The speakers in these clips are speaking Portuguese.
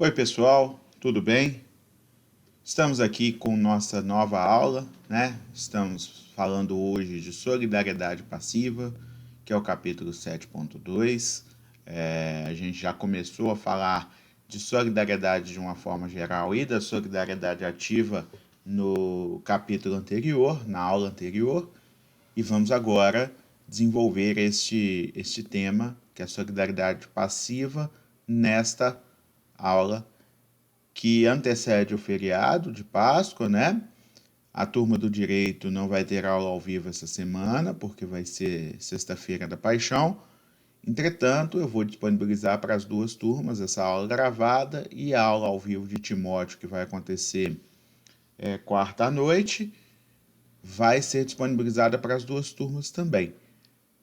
Oi, pessoal, tudo bem? Estamos aqui com nossa nova aula, né? Estamos falando hoje de solidariedade passiva, que é o capítulo 7.2. A gente já começou a falar de solidariedade de uma forma geral e da solidariedade ativa no capítulo anterior, na aula anterior, e vamos agora desenvolver este tema, que é a solidariedade passiva, nesta aula que antecede o feriado de Páscoa, né? A turma do direito não vai ter aula ao vivo essa semana, porque vai ser Sexta-feira da Paixão. Entretanto, eu vou disponibilizar para as duas turmas essa aula gravada e a aula ao vivo de Timóteo, que vai acontecer quarta à noite, vai ser disponibilizada para as duas turmas também.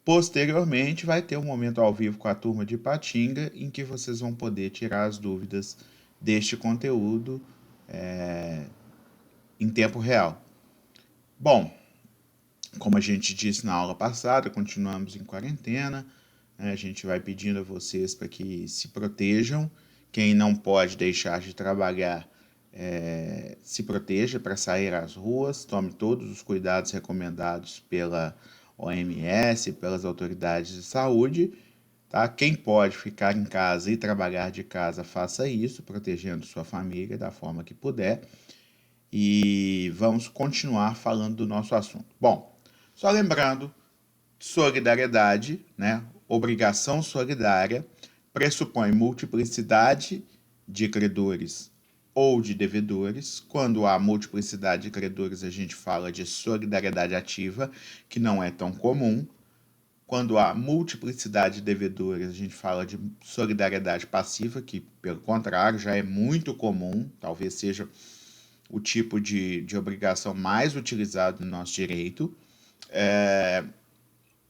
Posteriormente, vai ter um momento ao vivo com a turma de Patinga, em que vocês vão poder tirar as dúvidas deste conteúdo em tempo real. Bom, como a gente disse na aula passada, continuamos em quarentena, né? A gente vai pedindo a vocês para que se protejam. Quem não pode deixar de trabalhar, se proteja para sair às ruas, tome todos os cuidados recomendados pela OMS, pelas autoridades de saúde. Tá? Quem pode ficar em casa e trabalhar de casa, faça isso, protegendo sua família da forma que puder. E vamos continuar falando do nosso assunto. Bom, só lembrando, solidariedade, né? Obrigação solidária, pressupõe multiplicidade de credores ou de devedores. Quando há multiplicidade de credores, a gente fala de solidariedade ativa, que não é tão comum. Quando há multiplicidade de devedores, a gente fala de solidariedade passiva, que, pelo contrário, já é muito comum, talvez seja o tipo de obrigação mais utilizado no nosso direito.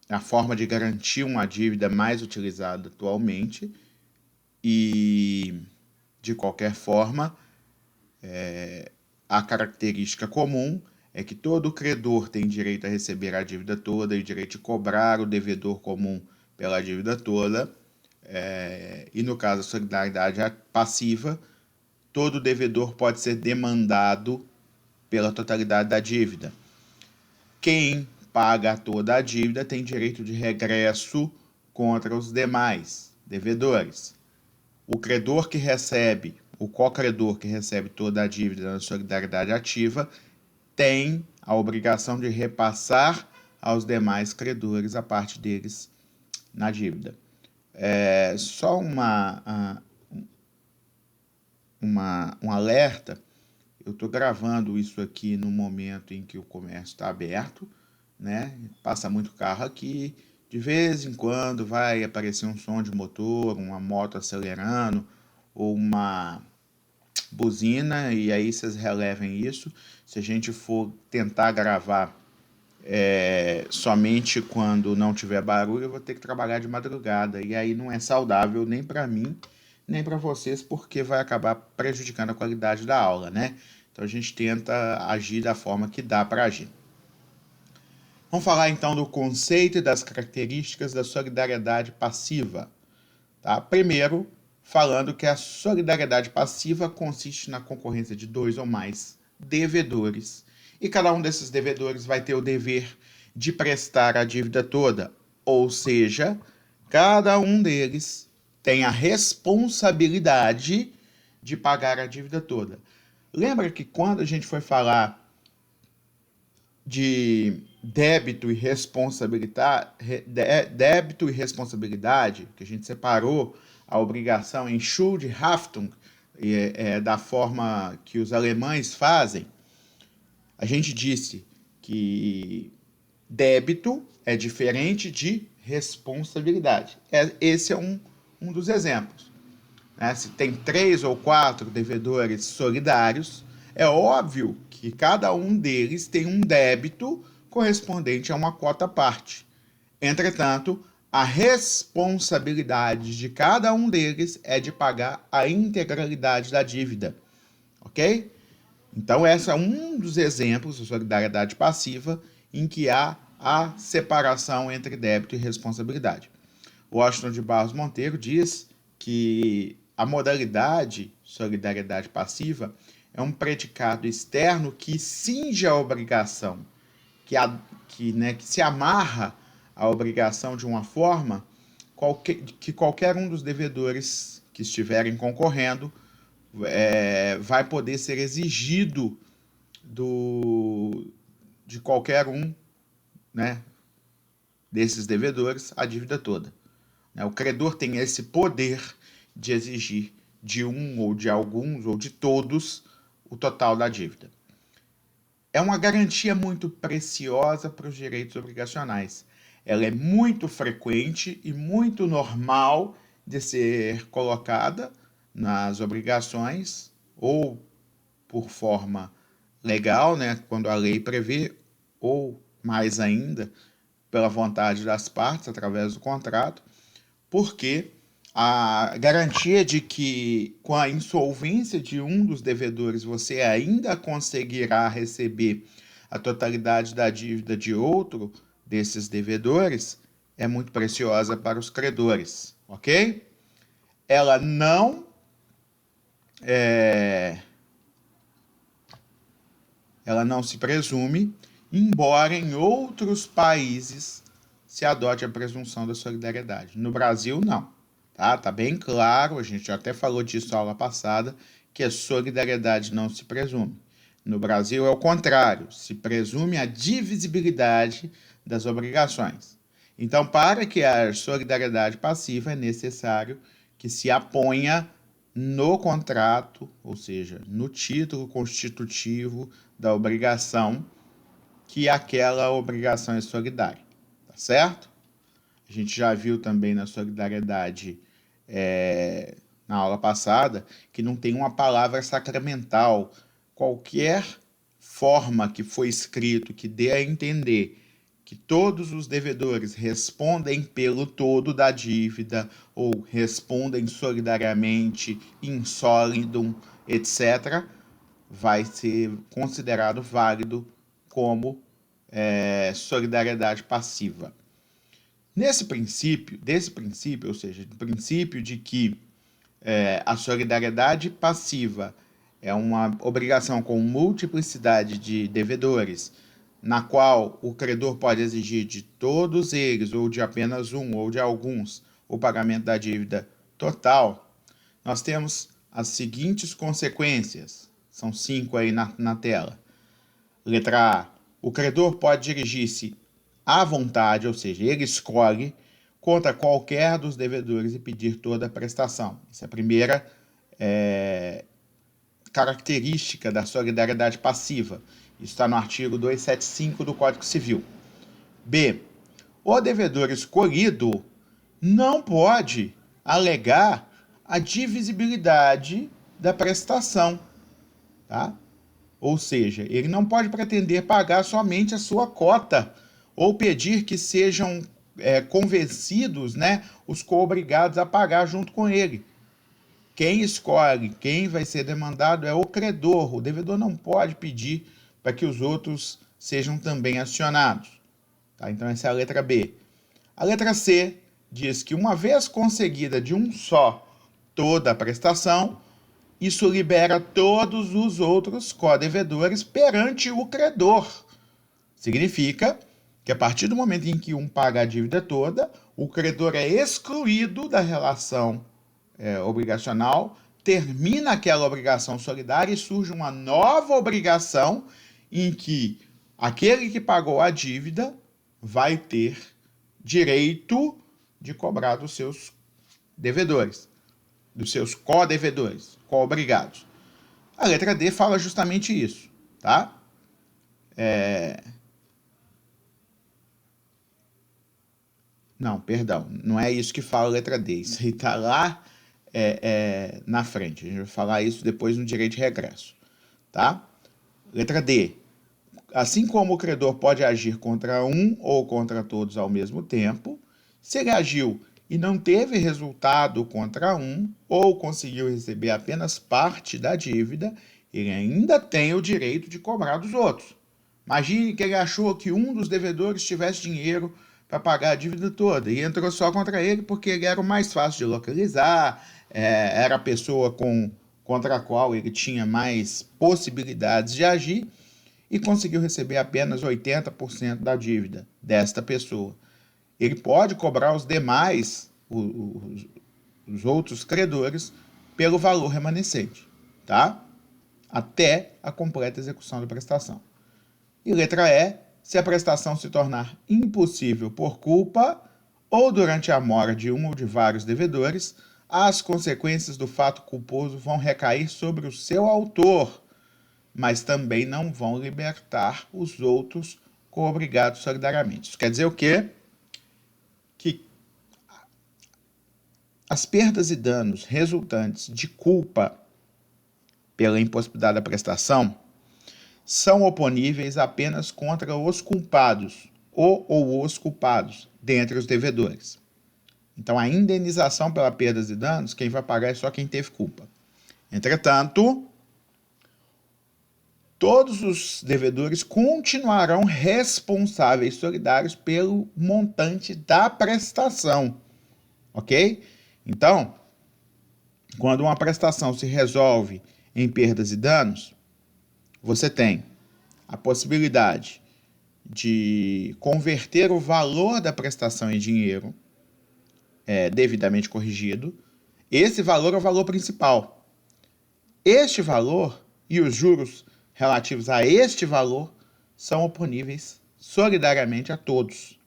A forma de garantir uma dívida mais utilizada atualmente. E, de qualquer forma, a característica comum é que todo credor tem direito a receber a dívida toda e direito de cobrar o devedor comum pela dívida toda. E no caso da solidariedade passiva, todo devedor pode ser demandado pela totalidade da dívida. Quem paga toda a dívida tem direito de regresso contra os demais devedores. O credor que recebe, o co-credor que recebe toda a dívida na solidariedade ativa, tem a obrigação de repassar aos demais credores a parte deles na dívida. Só um alerta. Eu estou gravando isso aqui no momento em que o comércio está aberto, né? Passa muito carro aqui. De vez em quando vai aparecer um som de motor, uma moto acelerando ou uma buzina, e aí vocês relevem isso. Se a gente for tentar gravar somente quando não tiver barulho, eu vou ter que trabalhar de madrugada, e aí não é saudável nem para mim, nem para vocês, porque vai acabar prejudicando a qualidade da aula, né? Então a gente tenta agir da forma que dá para agir. Vamos falar então do conceito e das características da solidariedade passiva. Tá? Primeiro, falando que a solidariedade passiva consiste na concorrência de dois ou mais devedores, e cada um desses devedores vai ter o dever de prestar a dívida toda, ou seja, cada um deles tem a responsabilidade de pagar a dívida toda. Lembra que quando a gente foi falar de débito e responsabilidade, que a gente separou a obrigação em Schuldhaftung, da forma que os alemães fazem, a gente disse que débito é diferente de responsabilidade. Esse é um dos exemplos. Né? Se tem 3 ou 4 devedores solidários, é óbvio que cada um deles tem um débito correspondente a uma quota à parte. Entretanto, a responsabilidade de cada um deles é de pagar a integralidade da dívida. Ok? Então, esse é um dos exemplos de solidariedade passiva em que há a separação entre débito e responsabilidade. Washington de Barros Monteiro diz que a modalidade solidariedade passiva é um predicado externo que cinge a obrigação, que se amarra à obrigação de uma forma que qualquer um dos devedores que estiverem concorrendo vai poder ser exigido de qualquer um, né, desses devedores a dívida toda. O credor tem esse poder de exigir de um ou de alguns ou de todos o total da dívida. É uma garantia muito preciosa para os direitos obrigacionais. Ela é muito frequente e muito normal de ser colocada nas obrigações ou por forma legal, né, quando a lei prevê, ou mais ainda, pela vontade das partes, através do contrato, porque a garantia de que com a insolvência de um dos devedores você ainda conseguirá receber a totalidade da dívida de outro desses devedores é muito preciosa para os credores, ok? Ela não se presume, embora em outros países se adote a presunção da solidariedade. No Brasil, não. Tá bem claro, a gente já até falou disso na aula passada, que a solidariedade não se presume. No Brasil é o contrário, se presume a divisibilidade das obrigações. Então, para que haja solidariedade passiva, é necessário que se aponha no contrato, ou seja, no título constitutivo da obrigação, que aquela obrigação é solidária, tá certo? A gente já viu também na solidariedade, na aula passada, que não tem uma palavra sacramental. Qualquer forma que foi escrito que dê a entender que todos os devedores respondem pelo todo da dívida ou respondem solidariamente, in solidum, etc., vai ser considerado válido como solidariedade passiva. Desse princípio, ou seja, do princípio de que a solidariedade passiva é uma obrigação com multiplicidade de devedores, na qual o credor pode exigir de todos eles, ou de apenas um, ou de alguns, o pagamento da dívida total, nós temos as seguintes consequências. São 5 aí na tela. Letra A. O credor pode dirigir-se à vontade, ou seja, ele escolhe, contra qualquer dos devedores e pedir toda a prestação. Essa é a primeira característica da solidariedade passiva. Isso está no artigo 275 do Código Civil. B. O devedor escolhido não pode alegar a divisibilidade da prestação, tá? Ou seja, ele não pode pretender pagar somente a sua cota ou pedir que sejam convencidos, né, os co-obrigados a pagar junto com ele. Quem escolhe quem vai ser demandado é o credor. O devedor não pode pedir para que os outros sejam também acionados. Tá? Então, essa é a letra B. A letra C diz que uma vez conseguida de um só toda a prestação, isso libera todos os outros co-devedores perante o credor. Significa que a partir do momento em que um paga a dívida toda, o credor é excluído da relação obrigacional, termina aquela obrigação solidária e surge uma nova obrigação em que aquele que pagou a dívida vai ter direito de cobrar dos seus devedores, dos seus co-devedores, co-obrigados. A letra D fala justamente isso, tá? Não, perdão, não é isso que fala a letra D. Isso aí está lá na frente. A gente vai falar isso depois no direito de regresso, tá? Letra D. Assim como o credor pode agir contra um ou contra todos ao mesmo tempo, se ele agiu e não teve resultado contra um ou conseguiu receber apenas parte da dívida, ele ainda tem o direito de cobrar dos outros. Imagine que ele achou que um dos devedores tivesse dinheiro para pagar a dívida toda e entrou só contra ele porque ele era o mais fácil de localizar, era a pessoa contra a qual ele tinha mais possibilidades de agir e conseguiu receber apenas 80% da dívida desta pessoa. Ele pode cobrar os demais, os outros credores, pelo valor remanescente, tá? Até a completa execução da prestação. E letra E, se a prestação se tornar impossível por culpa ou durante a mora de um ou de vários devedores, as consequências do fato culposo vão recair sobre o seu autor, mas também não vão libertar os outros coobrigados solidariamente. Isso quer dizer o quê? Que as perdas e danos resultantes de culpa pela impossibilidade da prestação são oponíveis apenas contra os culpados ou os culpados dentre os devedores. Então, a indenização pela perdas e danos, quem vai pagar é só quem teve culpa. Entretanto, todos os devedores continuarão responsáveis solidários pelo montante da prestação, ok? Então, quando uma prestação se resolve em perdas e danos, você tem a possibilidade de converter o valor da prestação em dinheiro devidamente corrigido. Esse valor é o valor principal. Este valor e os juros relativos a este valor são oponíveis solidariamente a todos.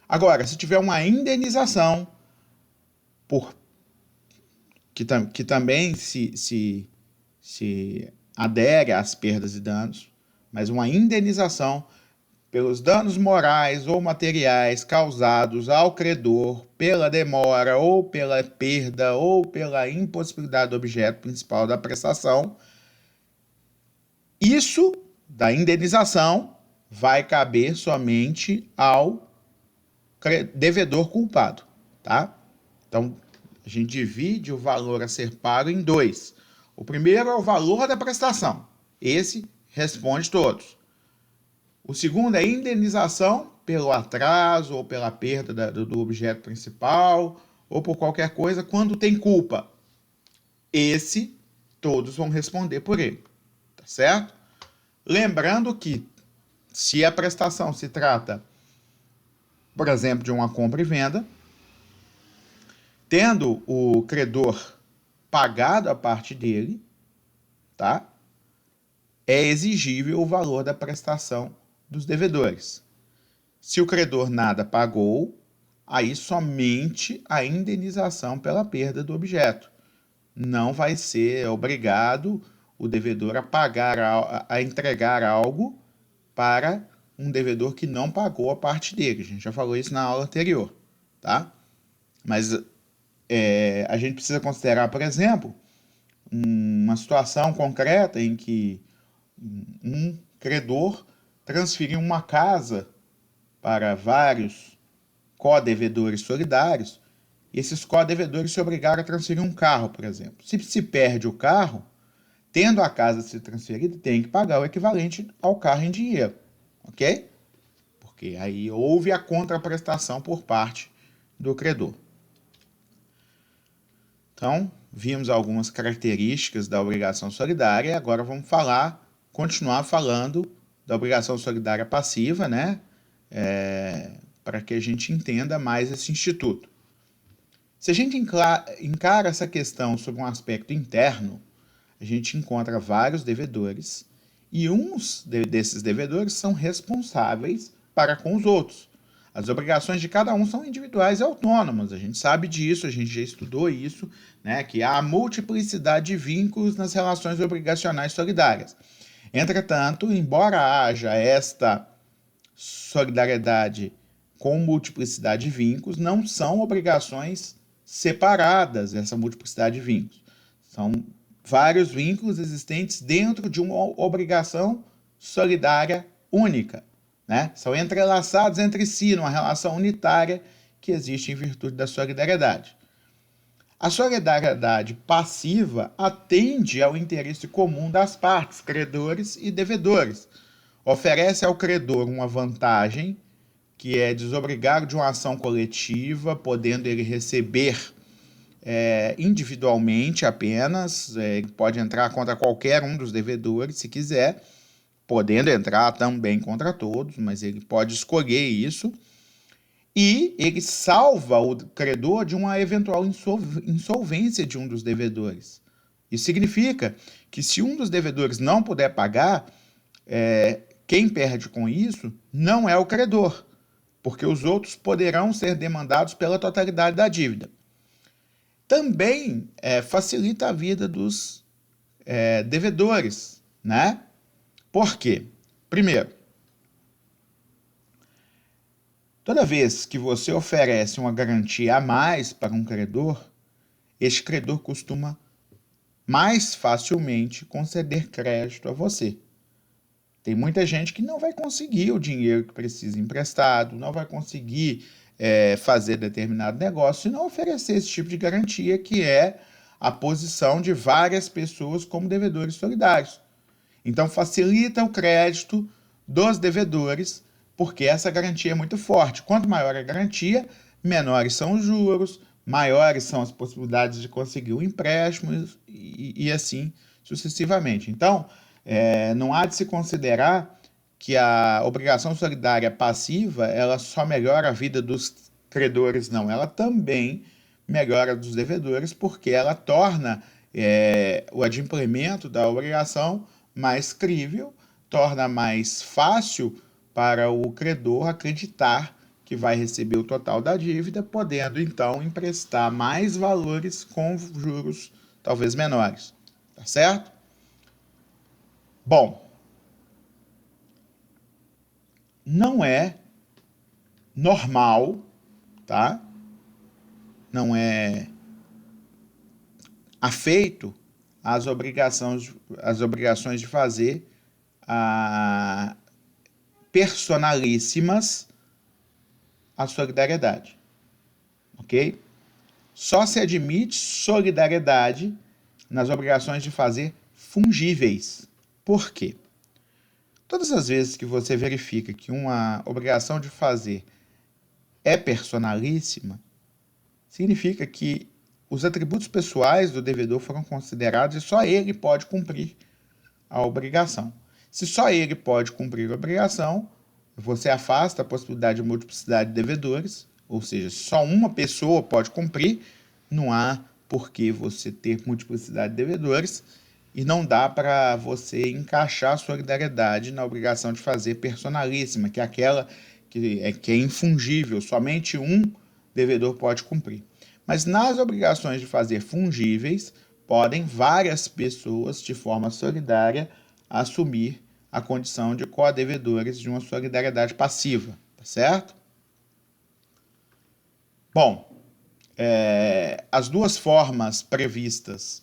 Agora, se tiver uma indenização que também se adere às perdas e danos, mas uma indenização pelos danos morais ou materiais causados ao credor pela demora ou pela perda ou pela impossibilidade do objeto principal da prestação, isso da indenização vai caber somente ao devedor culpado, tá? Então, a gente divide o valor a ser pago em dois. O primeiro é o valor da prestação. Esse responde todos. O segundo é a indenização pelo atraso ou pela perda do objeto principal ou por qualquer coisa quando tem culpa. Esse, todos vão responder por ele, tá certo? Lembrando que se a prestação se trata, por exemplo, de uma compra e venda, tendo o credor pagado a parte dele, tá? É exigível o valor da prestação dos devedores. Se o credor nada pagou, aí somente a indenização pela perda do objeto. Não vai ser obrigado o devedor a pagar, a entregar algo para um devedor que não pagou a parte dele. A gente já falou isso na aula anterior, tá? Mas a gente precisa considerar, por exemplo, uma situação concreta em que um credor transferiu uma casa para vários co-devedores solidários, e esses co-devedores se obrigaram a transferir um carro, por exemplo. Se perde o carro, tendo a casa sido transferida, tem que pagar o equivalente ao carro em dinheiro, ok? Porque aí houve a contraprestação por parte do credor. Então, vimos algumas características da obrigação solidária e agora vamos continuar falando da obrigação solidária passiva, né? Para que a gente entenda mais esse instituto. Se a gente encara essa questão sob um aspecto interno, a gente encontra vários devedores e uns desses devedores são responsáveis para com os outros. As obrigações de cada um são individuais e autônomas, a gente sabe disso, a gente já estudou isso, né, que há multiplicidade de vínculos nas relações obrigacionais solidárias. Entretanto, embora haja esta solidariedade com multiplicidade de vínculos, não são obrigações separadas essa multiplicidade de vínculos. São vários vínculos existentes dentro de uma obrigação solidária única, né? São entrelaçados entre si numa relação unitária que existe em virtude da solidariedade. A solidariedade passiva atende ao interesse comum das partes, credores e devedores. Oferece ao credor uma vantagem, que é desobrigado de uma ação coletiva, podendo ele receber individualmente apenas, pode entrar contra qualquer um dos devedores, se quiser, podendo entrar também contra todos, mas ele pode escolher isso, e ele salva o credor de uma eventual insolvência de um dos devedores. Isso significa que se um dos devedores não puder pagar, quem perde com isso não é o credor, porque os outros poderão ser demandados pela totalidade da dívida. Também facilita a vida dos devedores, né? Por quê? Primeiro, toda vez que você oferece uma garantia a mais para um credor, este credor costuma mais facilmente conceder crédito a você. Tem muita gente que não vai conseguir o dinheiro que precisa emprestado, não vai conseguir fazer determinado negócio se não oferecer esse tipo de garantia, que é a posição de várias pessoas como devedores solidários. Então, facilita o crédito dos devedores, porque essa garantia é muito forte. Quanto maior a garantia, menores são os juros, maiores são as possibilidades de conseguir o empréstimo e assim sucessivamente. Então, não há de se considerar que a obrigação solidária passiva ela só melhora a vida dos credores, não. Ela também melhora a dos devedores, porque ela torna o adimplemento da obrigação mais crível, torna mais fácil para o credor acreditar que vai receber o total da dívida, podendo então emprestar mais valores com juros talvez menores. Tá certo? Bom, não é normal, tá? Não é afeito às obrigações de fazer personalíssimas a solidariedade, ok? Só se admite solidariedade nas obrigações de fazer fungíveis. Por quê? Todas as vezes que você verifica que uma obrigação de fazer é personalíssima, significa que os atributos pessoais do devedor foram considerados e só ele pode cumprir a obrigação. Se só ele pode cumprir a obrigação, você afasta a possibilidade de multiplicidade de devedores, ou seja, só uma pessoa pode cumprir, não há por que você ter multiplicidade de devedores e não dá para você encaixar a solidariedade na obrigação de fazer personalíssima, que é aquela que é infungível, somente um devedor pode cumprir. Mas nas obrigações de fazer fungíveis, podem várias pessoas, de forma solidária, assumir a condição de codevedores de uma solidariedade passiva, tá certo? Bom, as duas formas previstas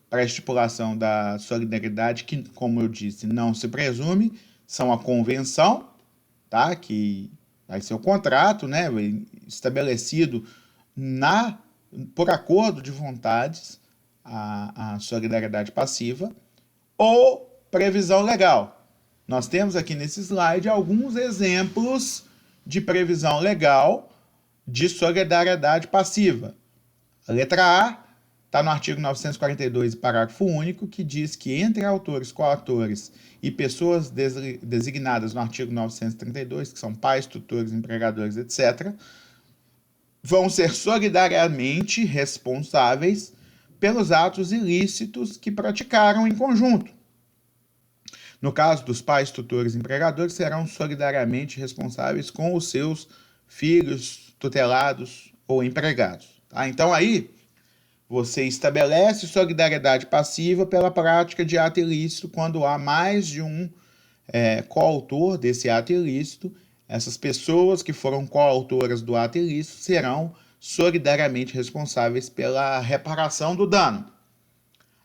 para a estipulação da solidariedade, que, como eu disse, não se presume, são a convenção, tá? Que vai ser o contrato, né? Estabelecido por acordo de vontades, a solidariedade passiva, ou previsão legal. Nós temos aqui nesse slide alguns exemplos de previsão legal de solidariedade passiva. A letra A está no artigo 942, parágrafo único, que diz que entre autores, coautores e pessoas designadas no artigo 932, que são pais, tutores, empregadores, etc., vão ser solidariamente responsáveis pelos atos ilícitos que praticaram em conjunto. No caso dos pais, tutores e empregadores, serão solidariamente responsáveis com os seus filhos, tutelados ou empregados. Tá? Então aí você estabelece solidariedade passiva pela prática de ato ilícito quando há mais de um coautor desse ato ilícito. Essas pessoas que foram coautoras do ato ilícito serão solidariamente responsáveis pela reparação do dano.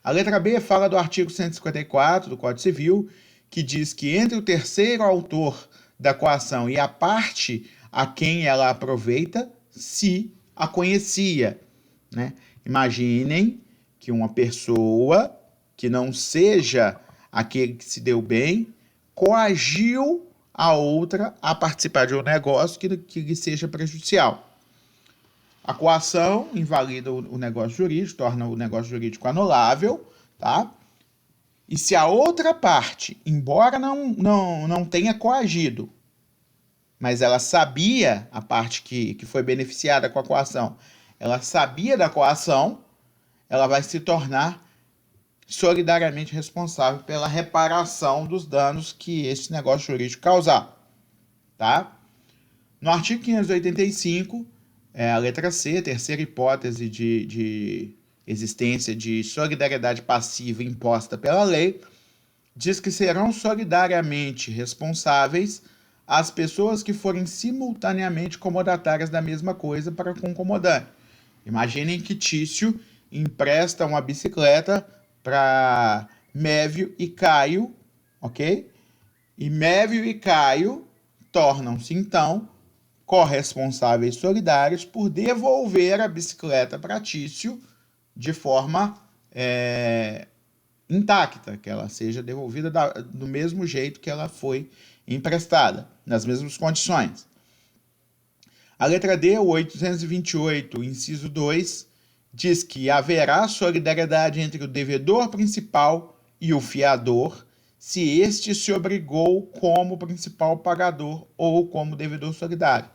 A letra B fala do artigo 154 do Código Civil, que diz que entre o terceiro autor da coação e a parte a quem ela aproveita, se a conhecia, né? Imaginem que uma pessoa que não seja aquele que se deu bem coagiu a outra a participar de um negócio que lhe seja prejudicial. A coação invalida o negócio jurídico, torna o negócio jurídico anulável, tá? E se a outra parte, embora não tenha coagido, mas ela sabia, a parte que foi beneficiada com a coação, ela sabia da coação, ela vai se tornar solidariamente responsável pela reparação dos danos que esse negócio jurídico causar, tá? No artigo 585, a letra C, terceira hipótese de existência de solidariedade passiva imposta pela lei, diz que serão solidariamente responsáveis as pessoas que forem simultaneamente comodatárias da mesma coisa para com o comodante. Imaginem que Tício empresta uma bicicleta para Mévio e Caio, ok? E Mévio e Caio tornam-se, então, corresponsáveis solidários por devolver a bicicleta para Tício de forma intacta, que ela seja devolvida do mesmo jeito que ela foi emprestada, nas mesmas condições. A letra D, o 828, inciso 2, diz que haverá solidariedade entre o devedor principal e o fiador, se este se obrigou como principal pagador ou como devedor solidário.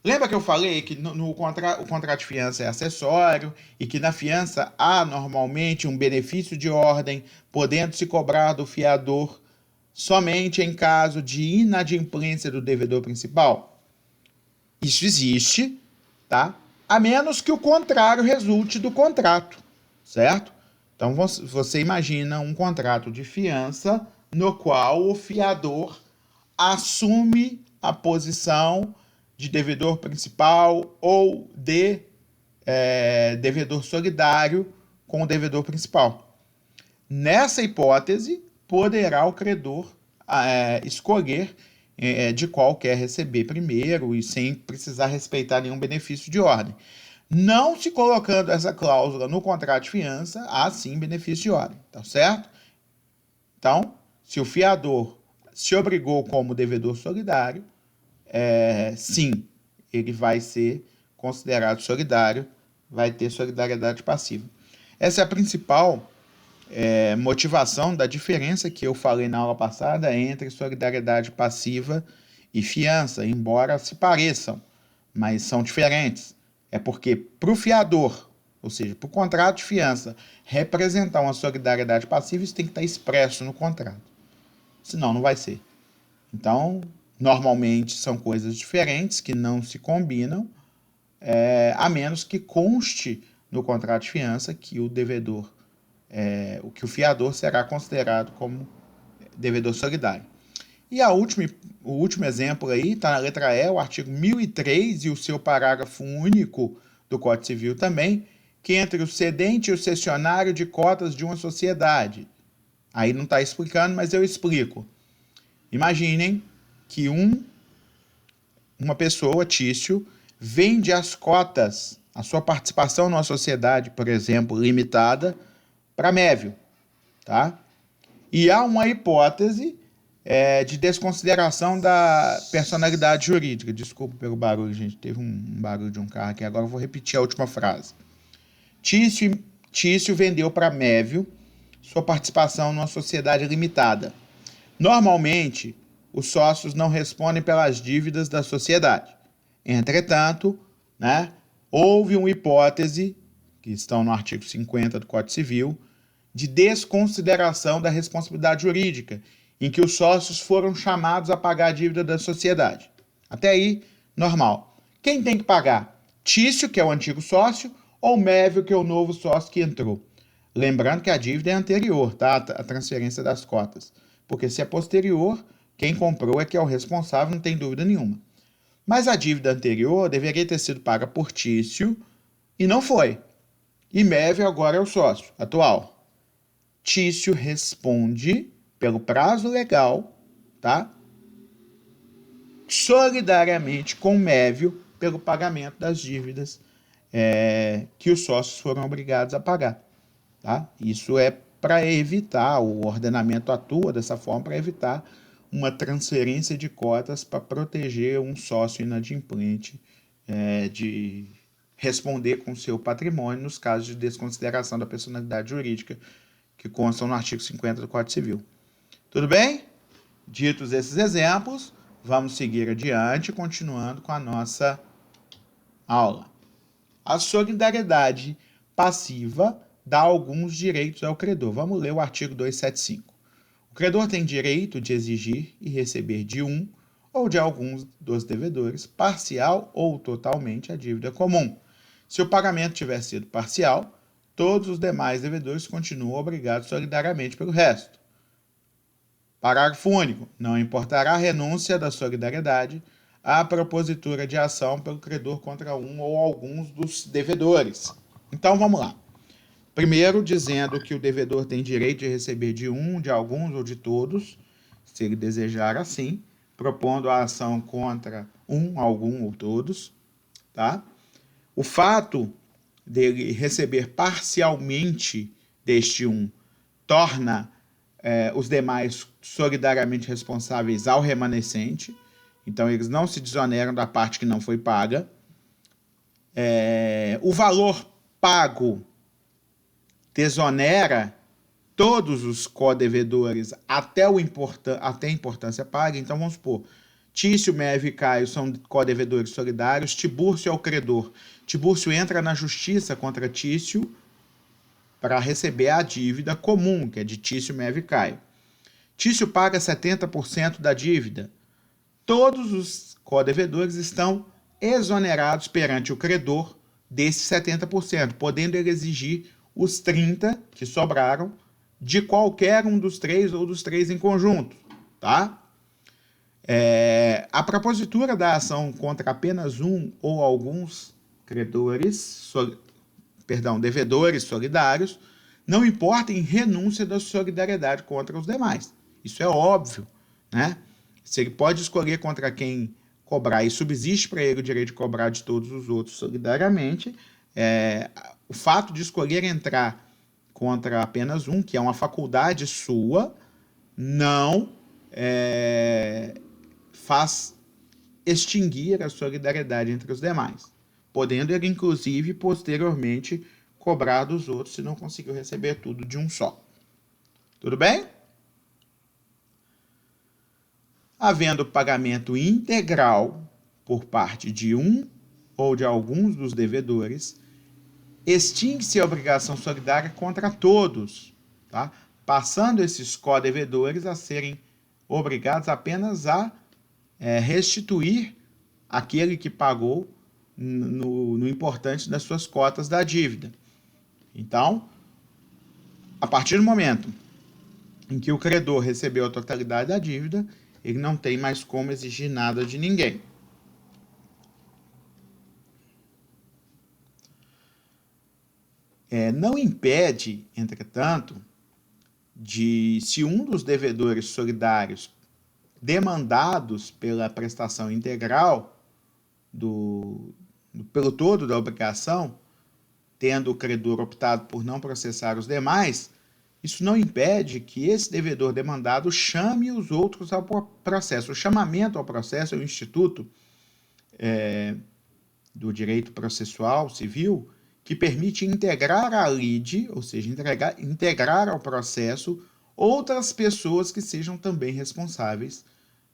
Lembra que eu falei que o contrato de fiança é acessório e que na fiança há normalmente um benefício de ordem, podendo se cobrar do fiador somente em caso de inadimplência do devedor principal? Isso existe, tá? A menos que o contrário resulte do contrato, certo? Então você imagina um contrato de fiança no qual o fiador assume a posição de devedor principal ou de devedor solidário com o devedor principal. Nessa hipótese, poderá o credor escolher de qual quer receber primeiro e sem precisar respeitar nenhum benefício de ordem. Não se colocando essa cláusula no contrato de fiança, há sim benefício de ordem, tá certo? Então, se o fiador se obrigou como devedor solidário, sim, ele vai ser considerado solidário, vai ter solidariedade passiva. Essa é a principal motivação da diferença que eu falei na aula passada entre solidariedade passiva e fiança, embora se pareçam, mas são diferentes. É porque para o fiador, ou seja, para o contrato de fiança, representar uma solidariedade passiva, isso tem que estar expresso no contrato. Senão não vai ser. Então, normalmente são coisas diferentes que não se combinam, a menos que conste no contrato de fiança que o devedor, que o fiador será considerado como devedor solidário. E o último exemplo aí está na letra E, o artigo 1003 e o seu parágrafo único do Código Civil também, que entre o cedente e o cessionário de cotas de uma sociedade. Aí não está explicando, mas eu explico. Imaginem que uma pessoa, Tício, vende as cotas, a sua participação numa sociedade, por exemplo, limitada, para Mévio, tá? E há uma hipótese de desconsideração da personalidade jurídica. Desculpa pelo barulho, gente. Teve um barulho de um carro aqui. Agora eu vou repetir a última frase. Tício vendeu para Mévio sua participação numa sociedade limitada. Normalmente, os sócios não respondem pelas dívidas da sociedade. Entretanto, houve uma hipótese, que estão no artigo 50 do Código Civil, de desconsideração da responsabilidade jurídica, em que os sócios foram chamados a pagar a dívida da sociedade. Até aí, normal. Quem tem que pagar? Tício, que é o antigo sócio, ou Mévio, que é o novo sócio que entrou? Lembrando que a dívida é anterior, tá? A transferência das cotas. Porque se é posterior, quem comprou é que é o responsável, não tem dúvida nenhuma. Mas a dívida anterior deveria ter sido paga por Tício e não foi. E Mévio agora é o sócio atual. Tício responde pelo prazo legal, tá? Solidariamente com Mévio pelo pagamento das dívidas que os sócios foram obrigados a pagar, tá? Isso é para evitar, o ordenamento atua dessa forma para evitar uma transferência de cotas para proteger um sócio inadimplente responder com seu patrimônio nos casos de desconsideração da personalidade jurídica que constam no artigo 50 do Código Civil. Tudo bem? Ditos esses exemplos, vamos seguir adiante, continuando com a nossa aula. A solidariedade passiva dá alguns direitos ao credor. Vamos ler o artigo 275. O credor tem direito de exigir e receber de um ou de alguns dos devedores, parcial ou totalmente, a dívida comum. Se o pagamento tiver sido parcial, todos os demais devedores continuam obrigados solidariamente pelo resto. Parágrafo único. Não importará a renúncia da solidariedade à propositura de ação pelo credor contra um ou alguns dos devedores. Então, vamos lá. Primeiro, dizendo que o devedor tem direito de receber de um, de alguns ou de todos, se ele desejar assim, propondo a ação contra um, algum ou todos, tá? O fato dele receber parcialmente deste um torna os demais solidariamente responsáveis ao remanescente, então eles não se desoneram da parte que não foi paga. O valor pago desonera todos os codevedores até a importância paga. Então vamos supor, Tício, Meve e Caio são codevedores solidários, Tibúrcio é o credor. Tibúrcio entra na justiça contra Tício para receber a dívida comum, que é de Tício, Meve e Caio. Tício paga 70% da dívida. Todos os codevedores estão exonerados perante o credor desses 70%, podendo ele exigir os 30% que sobraram de qualquer um dos três ou dos três em conjunto, tá? A propositura da ação contra apenas um ou alguns devedores solidários, não importa em renúncia da solidariedade contra os demais. Isso é óbvio, né? Se ele pode escolher contra quem cobrar e subsiste para ele o direito de cobrar de todos os outros solidariamente, o fato de escolher entrar contra apenas um, que é uma faculdade sua, não faz extinguir a solidariedade entre os demais, podendo ele, inclusive, posteriormente, cobrar dos outros se não conseguiu receber tudo de um só. Tudo bem? Havendo pagamento integral por parte de um ou de alguns dos devedores, extingue-se a obrigação solidária contra todos, tá? Passando esses codevedores a serem obrigados apenas a restituir aquele que pagou no importante das suas cotas da dívida. Então, a partir do momento em que o credor recebeu a totalidade da dívida, ele não tem mais como exigir nada de ninguém. Não impede, entretanto, se um dos devedores solidários demandados pela prestação integral pelo todo da obrigação, tendo o credor optado por não processar os demais, isso não impede que esse devedor demandado chame os outros ao processo. O chamamento ao processo é o instituto do direito processual civil que permite integrar à lide, ou seja, integrar ao processo outras pessoas que sejam também responsáveis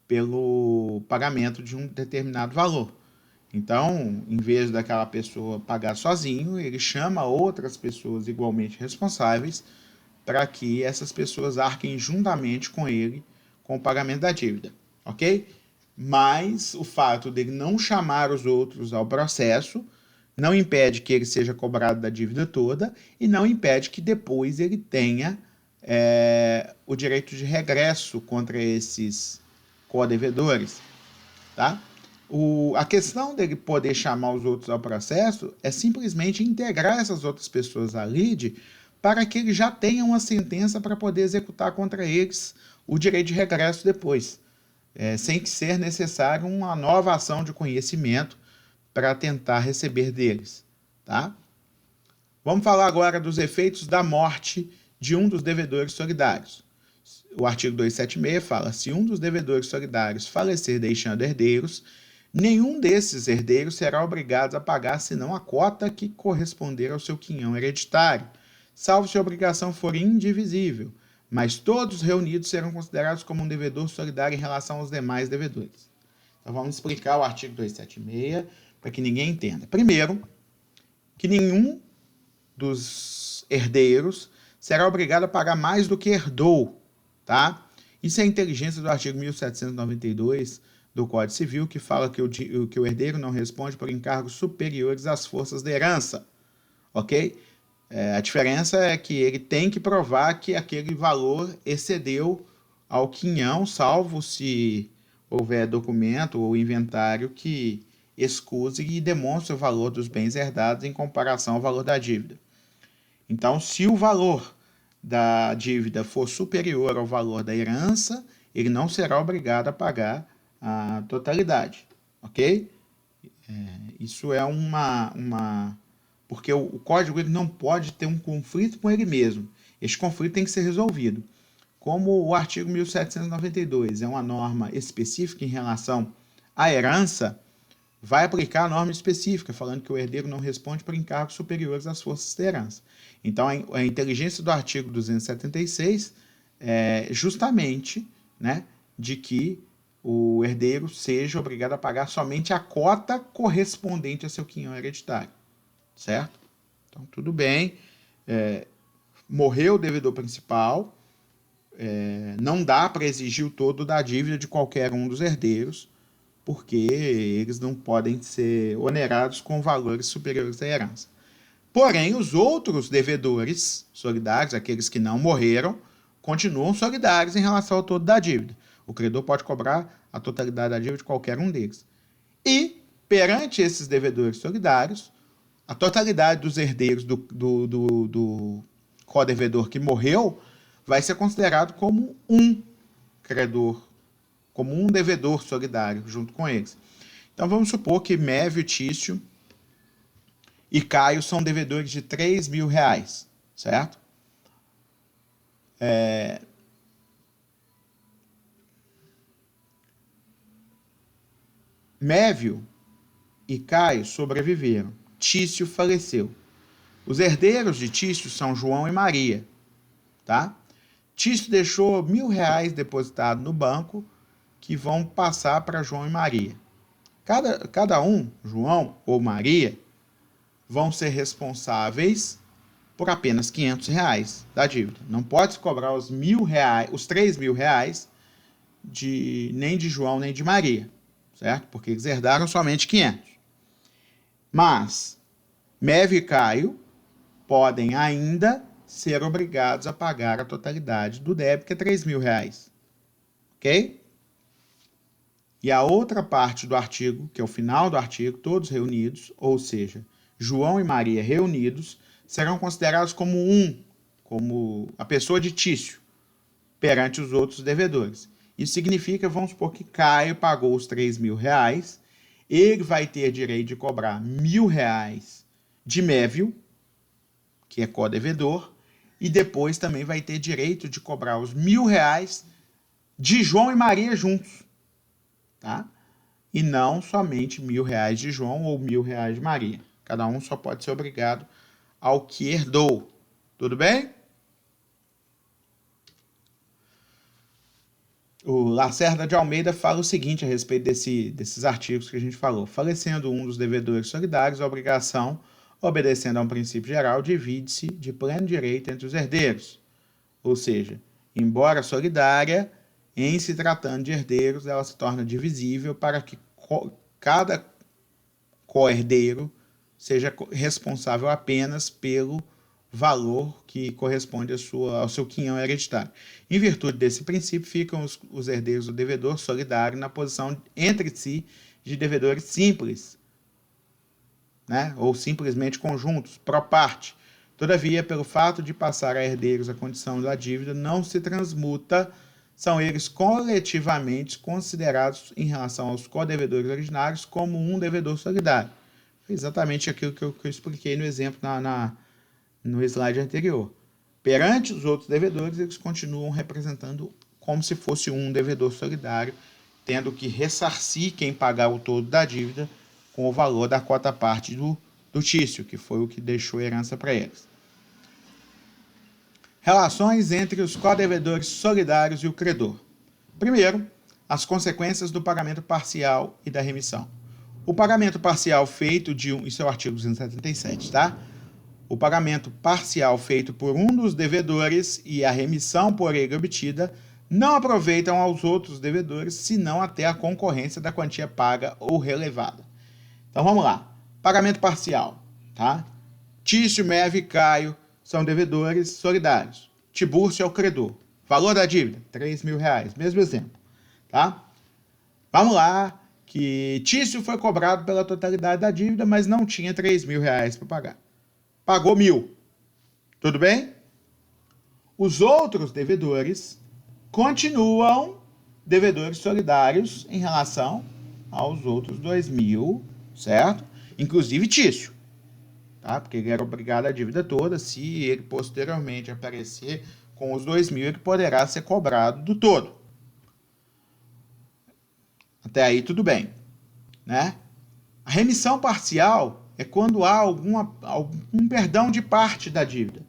pelo pagamento de um determinado valor. Então, em vez daquela pessoa pagar sozinho, ele chama outras pessoas igualmente responsáveis para que essas pessoas arquem juntamente com ele com o pagamento da dívida, ok? Mas o fato dele não chamar os outros ao processo não impede que ele seja cobrado da dívida toda e não impede que depois ele tenha o direito de regresso contra esses codevedores, tá? A questão dele poder chamar os outros ao processo é simplesmente integrar essas outras pessoas à lide para que ele já tenha uma sentença para poder executar contra eles o direito de regresso depois, sem que ser necessário uma nova ação de conhecimento para tentar receber deles, tá? Vamos falar agora dos efeitos da morte de um dos devedores solidários. O artigo 276 fala: se um dos devedores solidários falecer deixando herdeiros, nenhum desses herdeiros será obrigado a pagar senão a cota que corresponder ao seu quinhão hereditário, salvo se a obrigação for indivisível, mas todos reunidos serão considerados como um devedor solidário em relação aos demais devedores. Então vamos explicar o artigo 276 para que ninguém entenda. Primeiro, que nenhum dos herdeiros será obrigado a pagar mais do que herdou, tá? Isso é a inteligência do artigo 1792 do Código Civil, que fala que o herdeiro não responde por encargos superiores às forças da herança, ok? A diferença é que ele tem que provar que aquele valor excedeu ao quinhão, salvo se houver documento ou inventário que escuse e demonstre o valor dos bens herdados em comparação ao valor da dívida. Então, se o valor da dívida for superior ao valor da herança, ele não será obrigado a pagar a totalidade, ok? Isso é porque o código ele não pode ter um conflito com ele mesmo. Este conflito tem que ser resolvido. Como o artigo 1792 é uma norma específica em relação à herança, vai aplicar a norma específica, falando que o herdeiro não responde por encargos superiores às forças da herança. Então, a inteligência do artigo 276 é justamente, né, de que o herdeiro seja obrigado a pagar somente a cota correspondente a seu quinhão hereditário, certo? Então, tudo bem. Morreu o devedor principal, não dá para exigir o todo da dívida de qualquer um dos herdeiros, porque eles não podem ser onerados com valores superiores à herança. Porém, os outros devedores solidários, aqueles que não morreram, continuam solidários em relação ao todo da dívida. O credor pode cobrar a totalidade da dívida de qualquer um deles. E, perante esses devedores solidários, a totalidade dos herdeiros do co-devedor que morreu vai ser considerado como um credor, como um devedor solidário junto com eles. Então vamos supor que Mévio, Tício e Caio são devedores de R$3.000, certo? Mévio e Caio sobreviveram. Tício faleceu. Os herdeiros de Tício são João e Maria, tá? Tício deixou R$1.000 depositado no banco que vão passar para João e Maria. Cada um, João ou Maria, vão ser responsáveis por apenas R$500 da dívida. Não pode cobrar os R$1.000, os R$3.000 nem de João nem de Maria, certo? Porque eles herdaram somente 500. Mas Mévio e Caio podem ainda ser obrigados a pagar a totalidade do débito, que é R$3.000, ok? E a outra parte do artigo, que é o final do artigo, todos reunidos, ou seja, João e Maria reunidos, serão considerados como a pessoa de Tício, perante os outros devedores. Isso significa, vamos supor que Caio pagou os R$3.000, ele vai ter direito de cobrar R$1.000 de Mévio, que é co-devedor, e depois também vai ter direito de cobrar os R$1.000 de João e Maria juntos, tá? E não somente R$1.000 de João ou R$1.000 de Maria. Cada um só pode ser obrigado ao que herdou. Tudo bem? O Lacerda de Almeida fala o seguinte a respeito desses artigos que a gente falou. Falecendo um dos devedores solidários, a obrigação, obedecendo a um princípio geral, divide-se de pleno direito entre os herdeiros. Ou seja, embora solidária, em se tratando de herdeiros, ela se torna divisível para que cada co-herdeiro seja responsável apenas pelo valor que corresponde ao seu quinhão hereditário. Em virtude desse princípio, ficam os herdeiros do devedor solidário na posição entre si de devedores simples, né? Ou simplesmente conjuntos, pro parte. Todavia, pelo fato de passar a herdeiros a condição da dívida, não se transmuta, são eles coletivamente considerados, em relação aos co-devedores originários, como um devedor solidário. Foi exatamente aquilo que eu expliquei no exemplo no slide anterior. Perante os outros devedores, eles continuam representando como se fosse um devedor solidário tendo que ressarcir quem pagar o todo da dívida com o valor da cota-parte do Tício, que foi o que deixou a herança para eles. Relações entre os codevedores solidários e o credor. Primeiro, as consequências do pagamento parcial e da remissão. O pagamento parcial feito isso é o artigo 277, tá? O pagamento parcial feito por um dos devedores e a remissão por ele obtida não aproveitam aos outros devedores, senão até a concorrência da quantia paga ou relevada. Então vamos lá. Pagamento parcial, tá? Tício, Meve e Caio são devedores solidários. Tibúrcio é o credor. Valor da dívida, R$3.000. Mesmo exemplo, tá? Vamos lá, que Tício foi cobrado pela totalidade da dívida, mas não tinha R$3.000 para pagar. Pagou 1.000. Tudo bem? Os outros devedores continuam devedores solidários em relação aos outros 2.000, certo? Inclusive Tício, tá? Porque ele era obrigado à dívida toda. Se ele posteriormente aparecer com os 2.000, ele poderá ser cobrado do todo. Até aí tudo bem, né? A remissão parcial é quando há algum perdão de parte da dívida.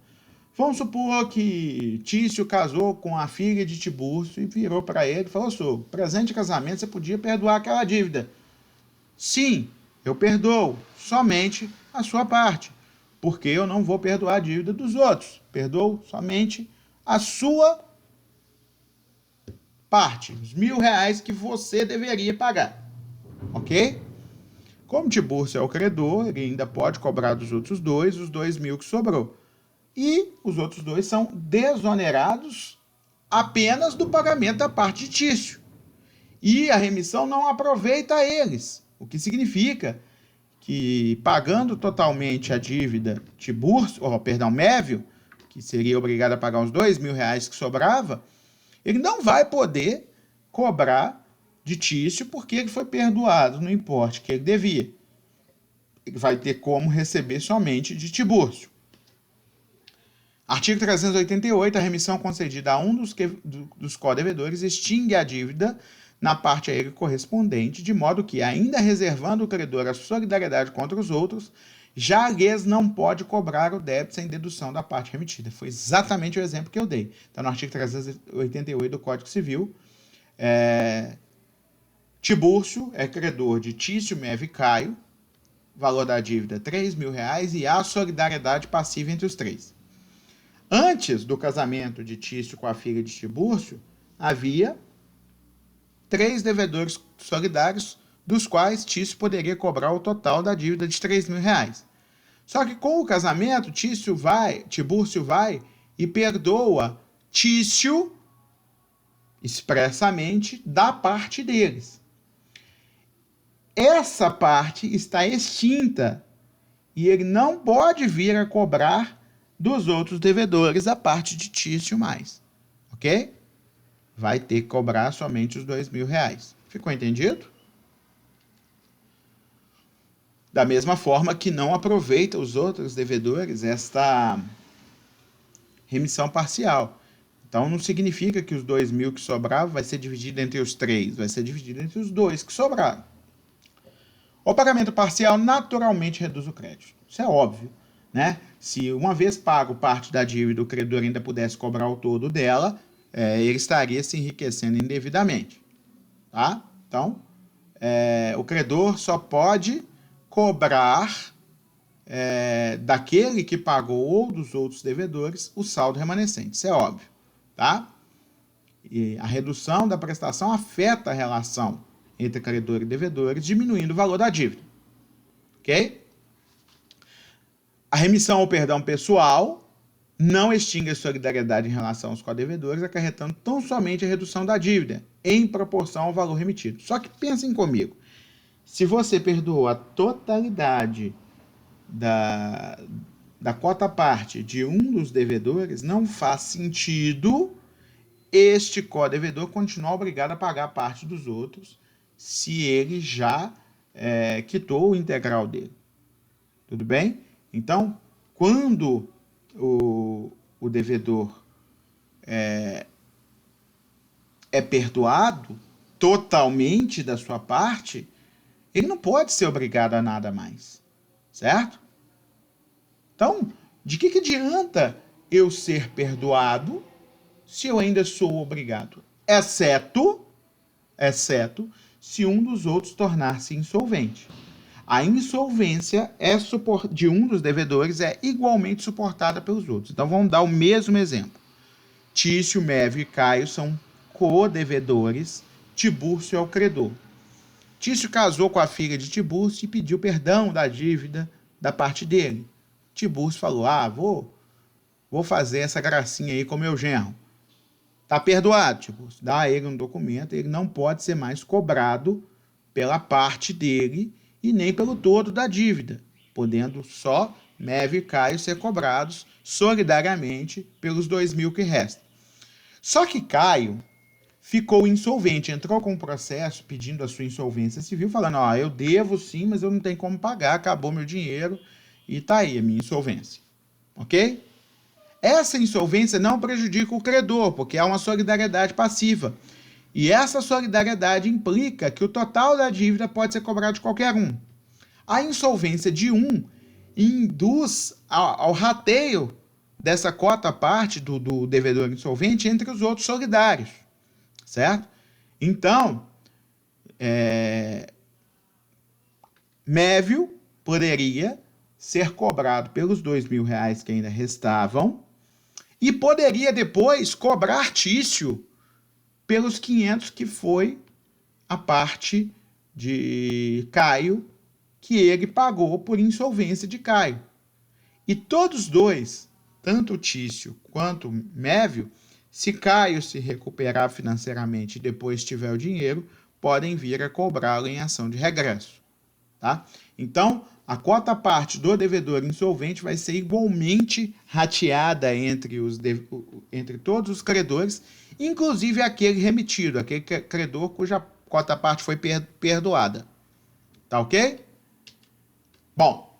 Vamos supor que Tício casou com a filha de Tibúrcio e virou para ele e falou: sogro, presente de casamento, você podia perdoar aquela dívida. Sim, eu perdoo somente a sua parte, porque eu não vou perdoar a dívida dos outros. Perdoo somente a sua parte, os R$1.000 que você deveria pagar. Ok? Como Tibúrcio é o credor, ele ainda pode cobrar dos outros dois os 2.000 que sobrou. E os outros dois são desonerados apenas do pagamento da parte de Tício. E a remissão não aproveita a eles, o que significa que, pagando totalmente a dívida Mévio, que seria obrigado a pagar os R$2.000 que sobrava, ele não vai poder cobrar de Tício porque ele foi perdoado no importe que ele devia. Ele vai ter como receber somente de Tibúrcio. Artigo 388, a remissão concedida a um dos codevedores extingue a dívida na parte a ele correspondente, de modo que, ainda reservando o credor a solidariedade contra os outros, já lhes não pode cobrar o débito sem dedução da parte remitida. Foi exatamente o exemplo que eu dei. Está no artigo 388 do Código Civil. Tibúrcio é credor de Tício, Meve e Caio, valor da dívida R$3.000, e há solidariedade passiva entre os três. Antes do casamento de Tício com a filha de Tibúrcio, havia 3 devedores solidários, dos quais Tício poderia cobrar o total da dívida de R$3.000. Só que com o casamento, Tibúrcio vai e perdoa Tício expressamente da parte deles. Essa parte está extinta e ele não pode vir a cobrar dos outros devedores a parte de Tício mais, ok? Vai ter que cobrar somente os R$2.000. Ficou entendido? Da mesma forma que não aproveita os outros devedores esta remissão parcial. Então não significa que os 2.000 que sobravam vai ser dividido entre os 3, vai ser dividido entre os 2 que sobraram. O pagamento parcial naturalmente reduz o crédito. Isso é óbvio, né? Se uma vez pago parte da dívida, o credor ainda pudesse cobrar o todo dela, ele estaria se enriquecendo indevidamente, tá? Então, o credor só pode cobrar daquele que pagou ou dos outros devedores o saldo remanescente. Isso é óbvio, tá? E a redução da prestação afeta a relação entre credor e devedores, diminuindo o valor da dívida. Ok? A remissão ou perdão pessoal não extingue a solidariedade em relação aos codevedores, acarretando tão somente a redução da dívida, em proporção ao valor remitido. Só que pensem comigo, se você perdoou a totalidade da cota-parte de um dos devedores, não faz sentido este codevedor continuar obrigado a pagar a parte dos outros, se ele já quitou o integral dele. Tudo bem? Então, quando o devedor é perdoado, totalmente da sua parte, ele não pode ser obrigado a nada mais, certo? Então, de que adianta eu ser perdoado se eu ainda sou obrigado? Exceto se um dos outros tornar-se insolvente. A insolvência de um dos devedores é igualmente suportada pelos outros. Então vamos dar o mesmo exemplo. Tício, Mévio e Caio são co-devedores, Tibúrcio é o credor. Tício casou com a filha de Tibúrcio e pediu perdão da dívida da parte dele. Tibúrcio falou, vou fazer essa gracinha aí com meu genro. Tá perdoado, Tibúrcio. Dá a ele um documento, ele não pode ser mais cobrado pela parte dele e nem pelo todo da dívida, podendo só Mévio e Caio ser cobrados solidariamente pelos 2.000 que restam. Só que Caio ficou insolvente, entrou com um processo pedindo a sua insolvência civil, falando, eu devo sim, mas eu não tenho como pagar, acabou meu dinheiro e tá aí a minha insolvência, ok? Essa insolvência não prejudica o credor, porque há uma solidariedade passiva. E essa solidariedade implica que o total da dívida pode ser cobrado de qualquer um. A insolvência de um induz ao rateio dessa cota parte do devedor insolvente entre os outros solidários, certo? Então, Mévio poderia ser cobrado pelos R$2.000 que ainda restavam e poderia depois cobrar Tício pelos 500 que foi a parte de Caio que ele pagou por insolvência de Caio. E todos dois, tanto Tício quanto Mévio, se Caio se recuperar financeiramente e depois tiver o dinheiro, podem vir a cobrá-lo em ação de regresso. Tá? Então, a quota parte do devedor insolvente vai ser igualmente rateada entre todos os credores, inclusive aquele remetido, aquele credor cuja quota parte foi perdoada. Tá ok? Bom,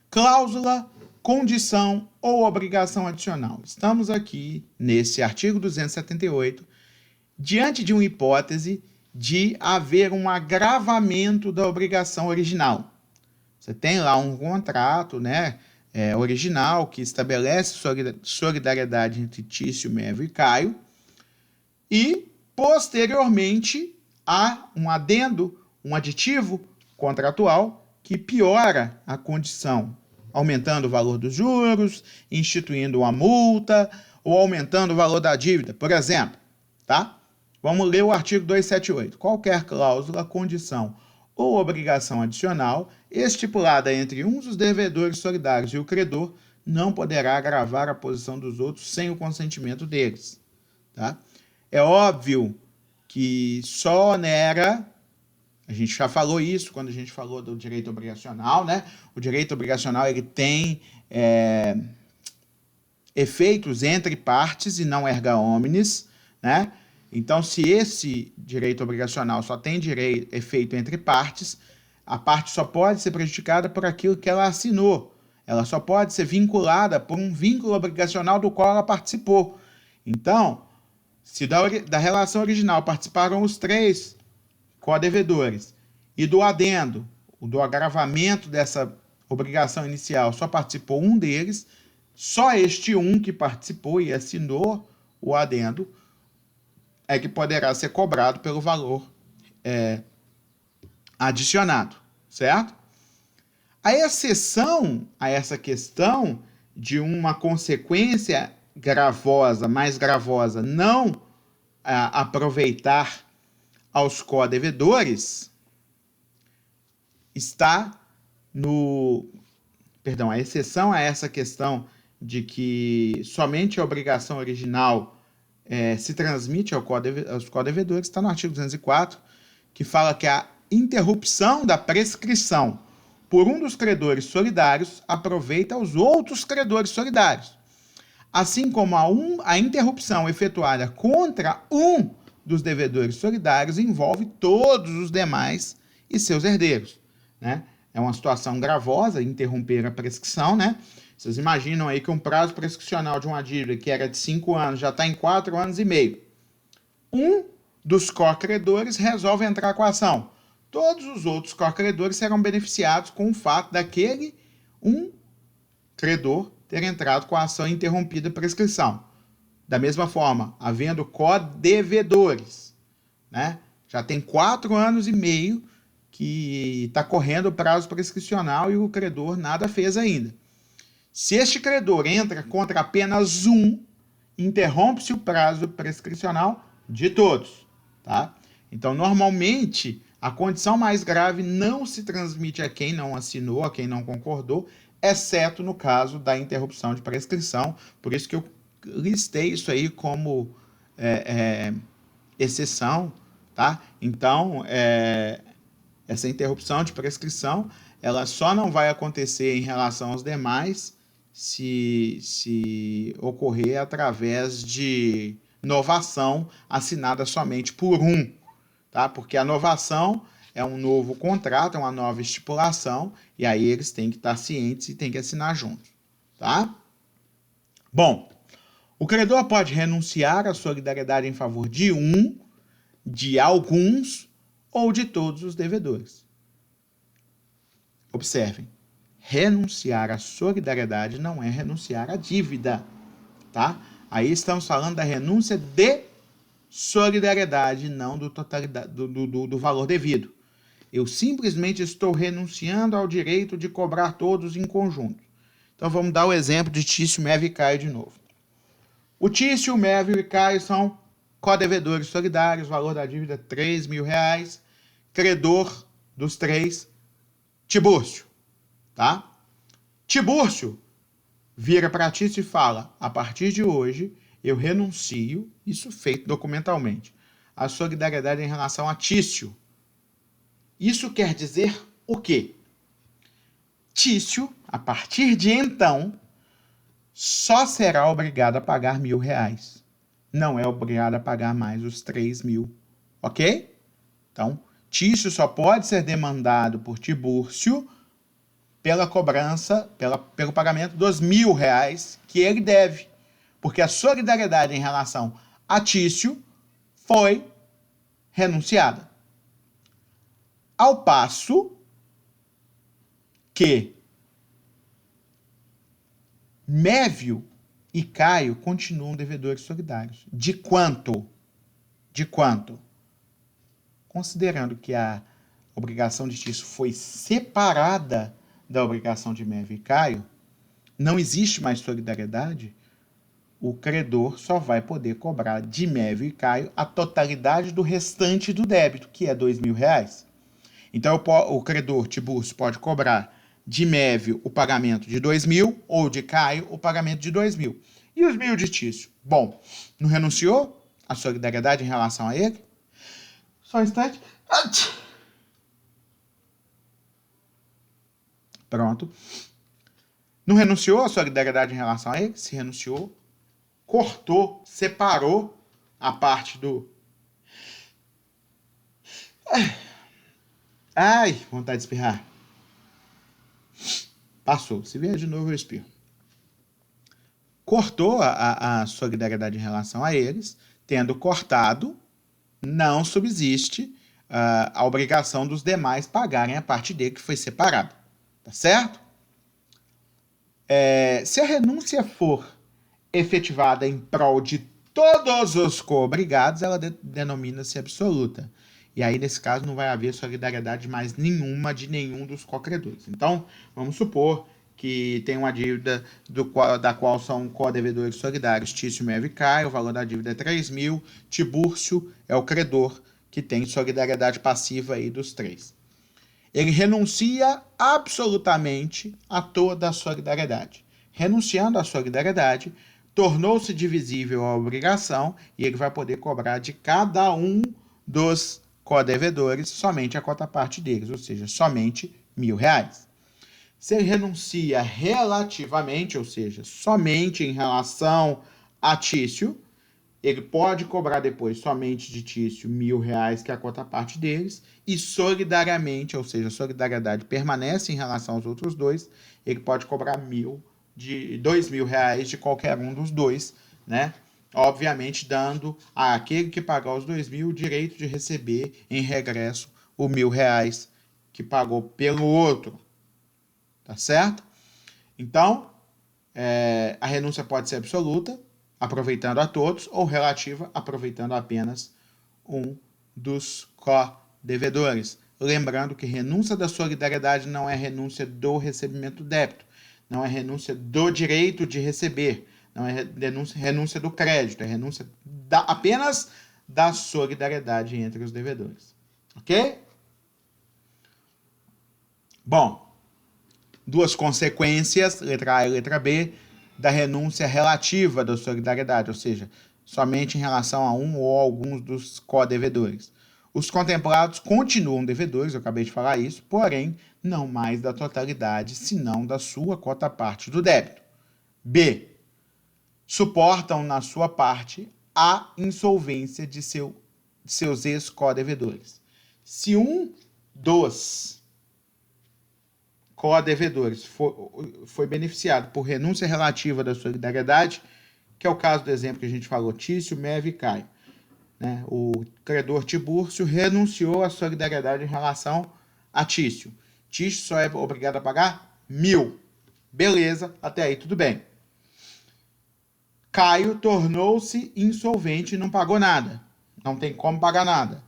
cláusula, condição ou obrigação adicional. Estamos aqui nesse artigo 278, diante de uma hipótese de haver um agravamento da obrigação original. Você tem lá um contrato, né, original que estabelece solidariedade entre Tício, Mévio e Caio, e posteriormente há um adendo, um aditivo contratual que piora a condição, aumentando o valor dos juros, instituindo uma multa ou aumentando o valor da dívida, por exemplo, tá? Vamos ler o artigo 278. Qualquer cláusula, condição ou obrigação adicional estipulada entre um dos devedores solidários e o credor não poderá agravar a posição dos outros sem o consentimento deles. Tá? É óbvio que só onera, a gente já falou isso quando a gente falou do direito obrigacional, né? O direito obrigacional ele tem efeitos entre partes e não erga omnes, né? Então, se esse direito obrigacional só tem efeito entre partes, a parte só pode ser prejudicada por aquilo que ela assinou. Ela só pode ser vinculada por um vínculo obrigacional do qual ela participou. Então, se da relação original participaram os 3 co-devedores e do adendo, do agravamento dessa obrigação inicial, só participou um deles, só este um que participou e assinou o adendo é que poderá ser cobrado pelo valor adicionado, certo? A exceção a essa questão de uma consequência mais gravosa, não aproveitar aos co-devedores, está a exceção a essa questão de que somente a obrigação original se transmite aos co-devedores, está no artigo 204, que fala que a interrupção da prescrição por um dos credores solidários aproveita aos outros credores solidários, assim como a interrupção efetuada contra um dos devedores solidários envolve todos os demais e seus herdeiros, né? É uma situação gravosa interromper a prescrição, né? Vocês imaginam aí que um prazo prescricional de uma dívida que era de 5 anos já está em 4 anos e meio. Um dos co-credores resolve entrar com a ação. Todos os outros co-credores serão beneficiados com o fato daquele um credor ter entrado com a ação interrompida prescrição. Da mesma forma, havendo co-devedores, né? Já tem 4 anos e meio que está correndo o prazo prescricional e o credor nada fez ainda. Se este credor entra contra apenas um, interrompe-se o prazo prescricional de todos, tá? Então, normalmente, a condição mais grave não se transmite a quem não assinou, a quem não concordou, exceto no caso da interrupção de prescrição. Por isso que eu listei isso aí como exceção, tá? Então, essa interrupção de prescrição, ela só não vai acontecer em relação aos demais se ocorrer através de novação assinada somente por um, tá? Porque a novação é um novo contrato, é uma nova estipulação, e aí eles têm que estar cientes e têm que assinar juntos, tá? Bom, o credor pode renunciar à solidariedade em favor de um, de alguns ou de todos os devedores. Observem, renunciar à solidariedade não é renunciar à dívida, tá? Aí estamos falando da renúncia de solidariedade, não do valor devido. Eu simplesmente estou renunciando ao direito de cobrar todos em conjunto. Então vamos dar o exemplo de Tício, Mévio e Caio de novo. O Tício, o Mévio e Caio são co-devedores solidários, valor da dívida R$3.000, credor dos três, Tibúrcio, tá? Tibúrcio vira para Tício e fala: a partir de hoje eu renuncio, isso feito documentalmente, à solidariedade em relação a Tício. Isso quer dizer o quê? Tício, a partir de então, só será obrigado a pagar R$1.000. Não é obrigado a pagar mais os 3.000, ok? Então, Tício só pode ser demandado por Tibúrcio pela cobrança, pelo pagamento dos R$1.000 que ele deve, porque a solidariedade em relação a Tício foi renunciada. Ao passo que Mévio e Caio continuam devedores solidários. De quanto? De quanto? Considerando que a obrigação de Tício foi separada da obrigação de Mévio e Caio, não existe mais solidariedade, o credor só vai poder cobrar de Mévio e Caio a totalidade do restante do débito, que é R$2.000. Então, o credor Tibúrcio pode cobrar de Mévio o pagamento de 2.000 ou de Caio o pagamento de 2.000. E os 1.000 de Tício? Bom, não renunciou à solidariedade em relação a ele? Só um instante. Pronto. Não renunciou à solidariedade em relação a ele? Se renunciou, cortou, separou a parte do... Ai, vontade de espirrar. Passou. Se vier de novo, eu espirro. Cortou a solidariedade em relação a eles. Tendo cortado, não subsiste a obrigação dos demais pagarem a parte dele que foi separada. Tá certo? Se a renúncia for efetivada em prol de todos os co-obrigados, ela denomina-se absoluta. E aí, nesse caso, não vai haver solidariedade mais nenhuma de nenhum dos co-credores. Então, vamos supor que tem uma dívida da qual são co-devedores solidários Tício, Mévio e Caio, o valor da dívida é 3.000, Tibúrcio é o credor que tem solidariedade passiva aí dos três. Ele renuncia absolutamente a toda a solidariedade. Renunciando à solidariedade, tornou-se divisível a obrigação e ele vai poder cobrar de cada um dos co-devedores somente a cota parte deles, ou seja, somente R$1.000. Se ele renuncia relativamente, ou seja, somente em relação a Tício, ele pode cobrar depois somente de Tício R$1.000, que é a cota parte deles, e solidariamente, ou seja, a solidariedade permanece em relação aos outros dois, ele pode cobrar R$2.000 de qualquer um dos dois, né? obviamente dando àquele que pagar os 2.000 o direito de receber em regresso os R$ 1.000 que pagou pelo outro, tá certo? Então, a renúncia pode ser absoluta, aproveitando a todos, ou relativa, aproveitando apenas um dos co-devedores. Lembrando que renúncia da solidariedade não é renúncia do recebimento do débito, não é renúncia do direito de receber, não é renúncia do crédito, é renúncia apenas da solidariedade entre os devedores. Ok? Bom, duas consequências, letra A e letra B, da renúncia relativa da solidariedade, ou seja, somente em relação a um ou alguns dos co-devedores. Os contemplados continuam devedores, eu acabei de falar isso, porém, não mais da totalidade, senão da sua cota-parte do débito. B. Suportam na sua parte a insolvência de seus ex-co-devedores. Se um dos co-devedores foi beneficiado por renúncia relativa da solidariedade, que é o caso do exemplo que a gente falou, Tício, Meve e Caio. Né? O credor Tibúrcio renunciou à solidariedade em relação a Tício. Tício só é obrigado a pagar 1.000. Beleza, até aí tudo bem. Caio tornou-se insolvente e não pagou nada. Não tem como pagar nada.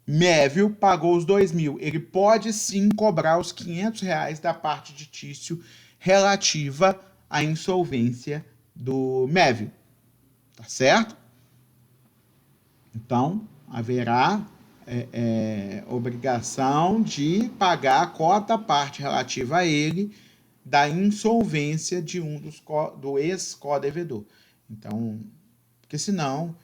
Mévio pagou os 2.000. Ele pode sim cobrar os R$ 500 da parte de Tício relativa à insolvência do Mévio. Tá certo? Então, haverá obrigação de pagar a cota parte relativa a ele da insolvência de um do ex-co-devedor. Então, porque senão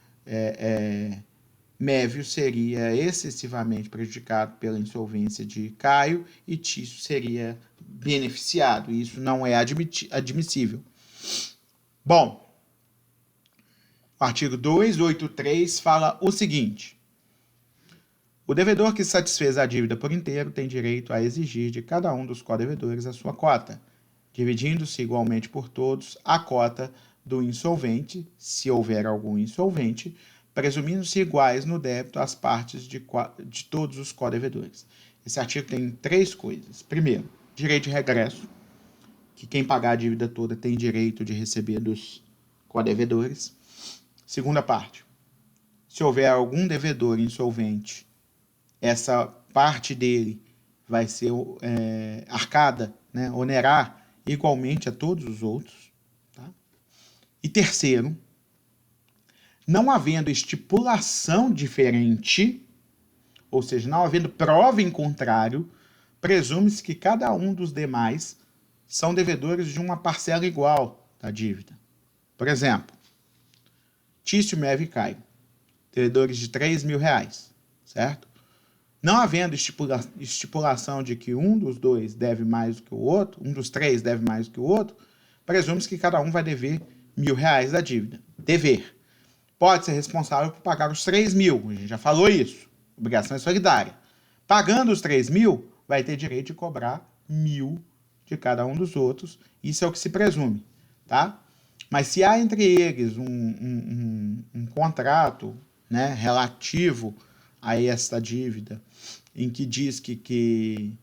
Mévio seria excessivamente prejudicado pela insolvência de Caio e Tício seria beneficiado. Isso não é admissível. Bom, o artigo 283 fala o seguinte: o devedor que satisfez a dívida por inteiro tem direito a exigir de cada um dos co-devedores a sua cota, dividindo-se igualmente por todos a cota do insolvente, se houver algum insolvente, presumindo-se iguais no débito as partes de todos os co-devedores. Esse artigo tem 3 coisas. Primeiro, direito de regresso, que quem pagar a dívida toda tem direito de receber dos co-devedores. Segunda parte, se houver algum devedor insolvente, essa parte dele vai ser arcada, né, onerar igualmente a todos os outros. Tá? E terceiro, não havendo estipulação diferente, ou seja, não havendo prova em contrário, presume-se que cada um dos demais são devedores de uma parcela igual da dívida. Por exemplo, Tício, Meve e Caio, devedores de R$ 3.000, certo? Não havendo estipulação de que um dos dois deve mais do que o outro, um dos três deve mais do que o outro, presume-se que cada um vai dever R$ 1.000 da dívida. Dever. Pode ser responsável por pagar os 3.000, a gente já falou isso. Obrigação é solidária. Pagando os 3.000, vai ter direito de cobrar 1.000 de cada um dos outros. Isso é o que se presume, tá? Mas se há entre eles um contrato, né, relativo a esta dívida, em que diz que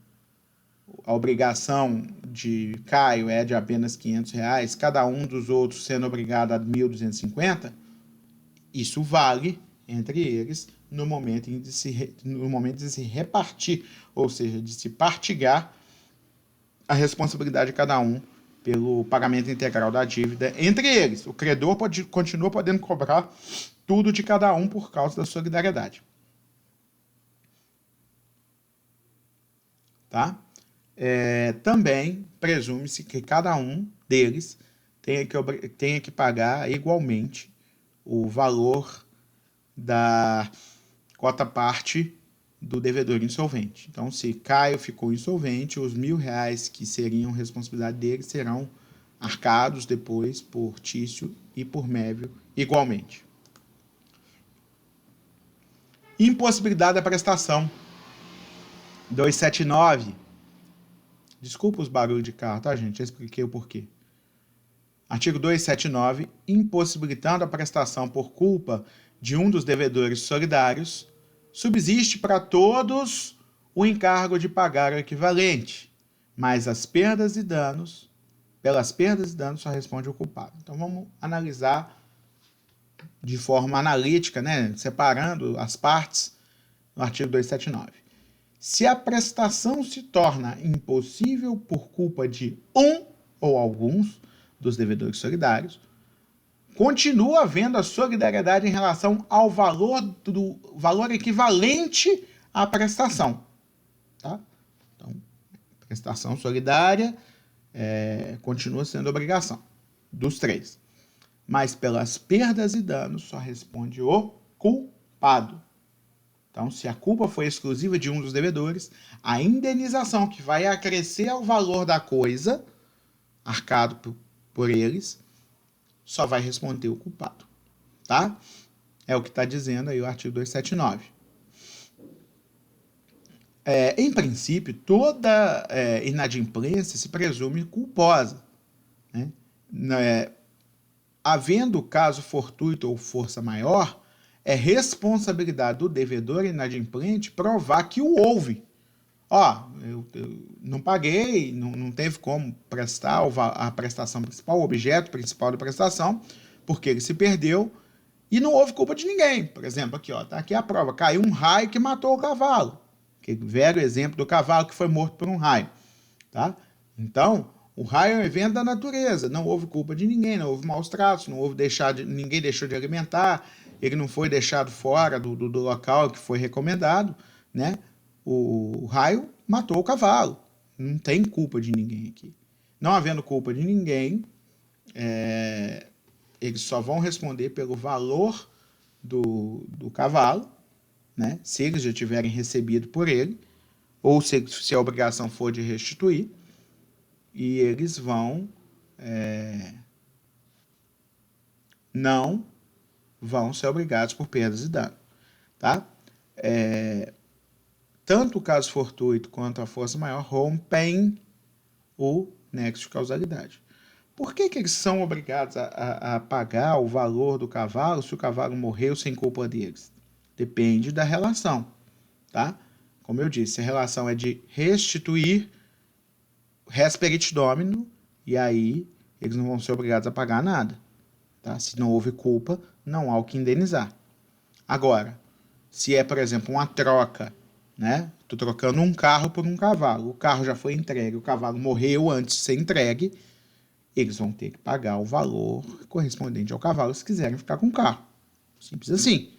a obrigação de Caio é de apenas R$ 500, cada um dos outros sendo obrigado a 1.250, isso vale entre eles no momento de se repartir, ou seja, de se partilhar a responsabilidade de cada um pelo pagamento integral da dívida entre eles. O credor continua podendo cobrar tudo de cada um por causa da solidariedade. Tá? Também presume-se que cada um deles tenha que pagar igualmente o valor da cota-parte do devedor insolvente. Então, se Caio ficou insolvente, os R$ 1.000 que seriam responsabilidade dele serão arcados depois por Tício e por Mévio igualmente. Impossibilidade da prestação. 279. Desculpa os barulhos de carro, tá, gente? Já expliquei o porquê. Artigo 279, impossibilitando a prestação por culpa de um dos devedores solidários, subsiste para todos o encargo de pagar o equivalente, mas pelas perdas e danos só responde o culpado. Então vamos analisar de forma analítica, né, separando as partes no artigo 279. Se a prestação se torna impossível por culpa de um ou alguns dos devedores solidários, continua havendo a solidariedade em relação ao valor equivalente à prestação. Tá? Então, prestação solidária continua sendo obrigação dos três. Mas pelas perdas e danos só responde o culpado. Então, se a culpa foi exclusiva de um dos devedores, a indenização que vai acrescer ao valor da coisa, arcado por eles, só vai responder o culpado. Tá? É o que está dizendo aí o artigo 279. Em princípio, toda inadimplência se presume culposa. Né? Havendo caso fortuito ou força maior, é responsabilidade do devedor inadimplente provar que o houve. Eu não paguei, não teve como prestar a prestação principal, o objeto principal da prestação, porque ele se perdeu e não houve culpa de ninguém. Por exemplo, aqui, tá aqui a prova. Caiu um raio que matou o cavalo. Aquele velho exemplo do cavalo que foi morto por um raio. Tá? Então, o raio é um evento da natureza. Não houve culpa de ninguém, não houve maus tratos, não houve ninguém deixou de alimentar, ele não foi deixado fora do local que foi recomendado, né? O raio matou o cavalo. Não tem culpa de ninguém aqui. Não havendo culpa de ninguém, eles só vão responder pelo valor do cavalo, né? Se eles já tiverem recebido por ele, ou se a obrigação for de restituir, e eles não vão ser obrigados por perdas e danos. Tá? Tanto o caso fortuito quanto a força maior rompem o nexo de causalidade. Por que eles são obrigados a pagar o valor do cavalo se o cavalo morreu sem culpa deles? Depende da relação. Tá? Como eu disse, a relação é de restituir res perit domino, e aí eles não vão ser obrigados a pagar nada. Tá? Se não houve culpa, não há o que indenizar. Agora, se é, por exemplo, uma troca, né? Estou trocando um carro por um cavalo, o carro já foi entregue, o cavalo morreu antes de ser entregue, eles vão ter que pagar o valor correspondente ao cavalo se quiserem ficar com o carro. Simples assim,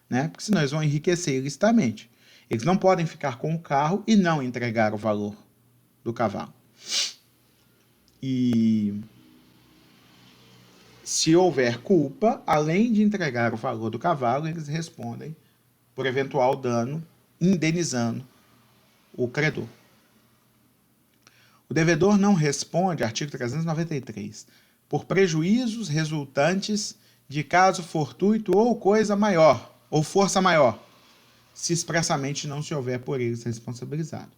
né? Porque senão eles vão enriquecer ilicitamente. Eles não podem ficar com o carro e não entregar o valor do cavalo. E se houver culpa, além de entregar o valor do cavalo, eles respondem por eventual dano, indenizando o credor. O devedor não responde, artigo 393, por prejuízos resultantes de caso fortuito ou coisa maior, ou força maior, se expressamente não se houver por eles responsabilizado.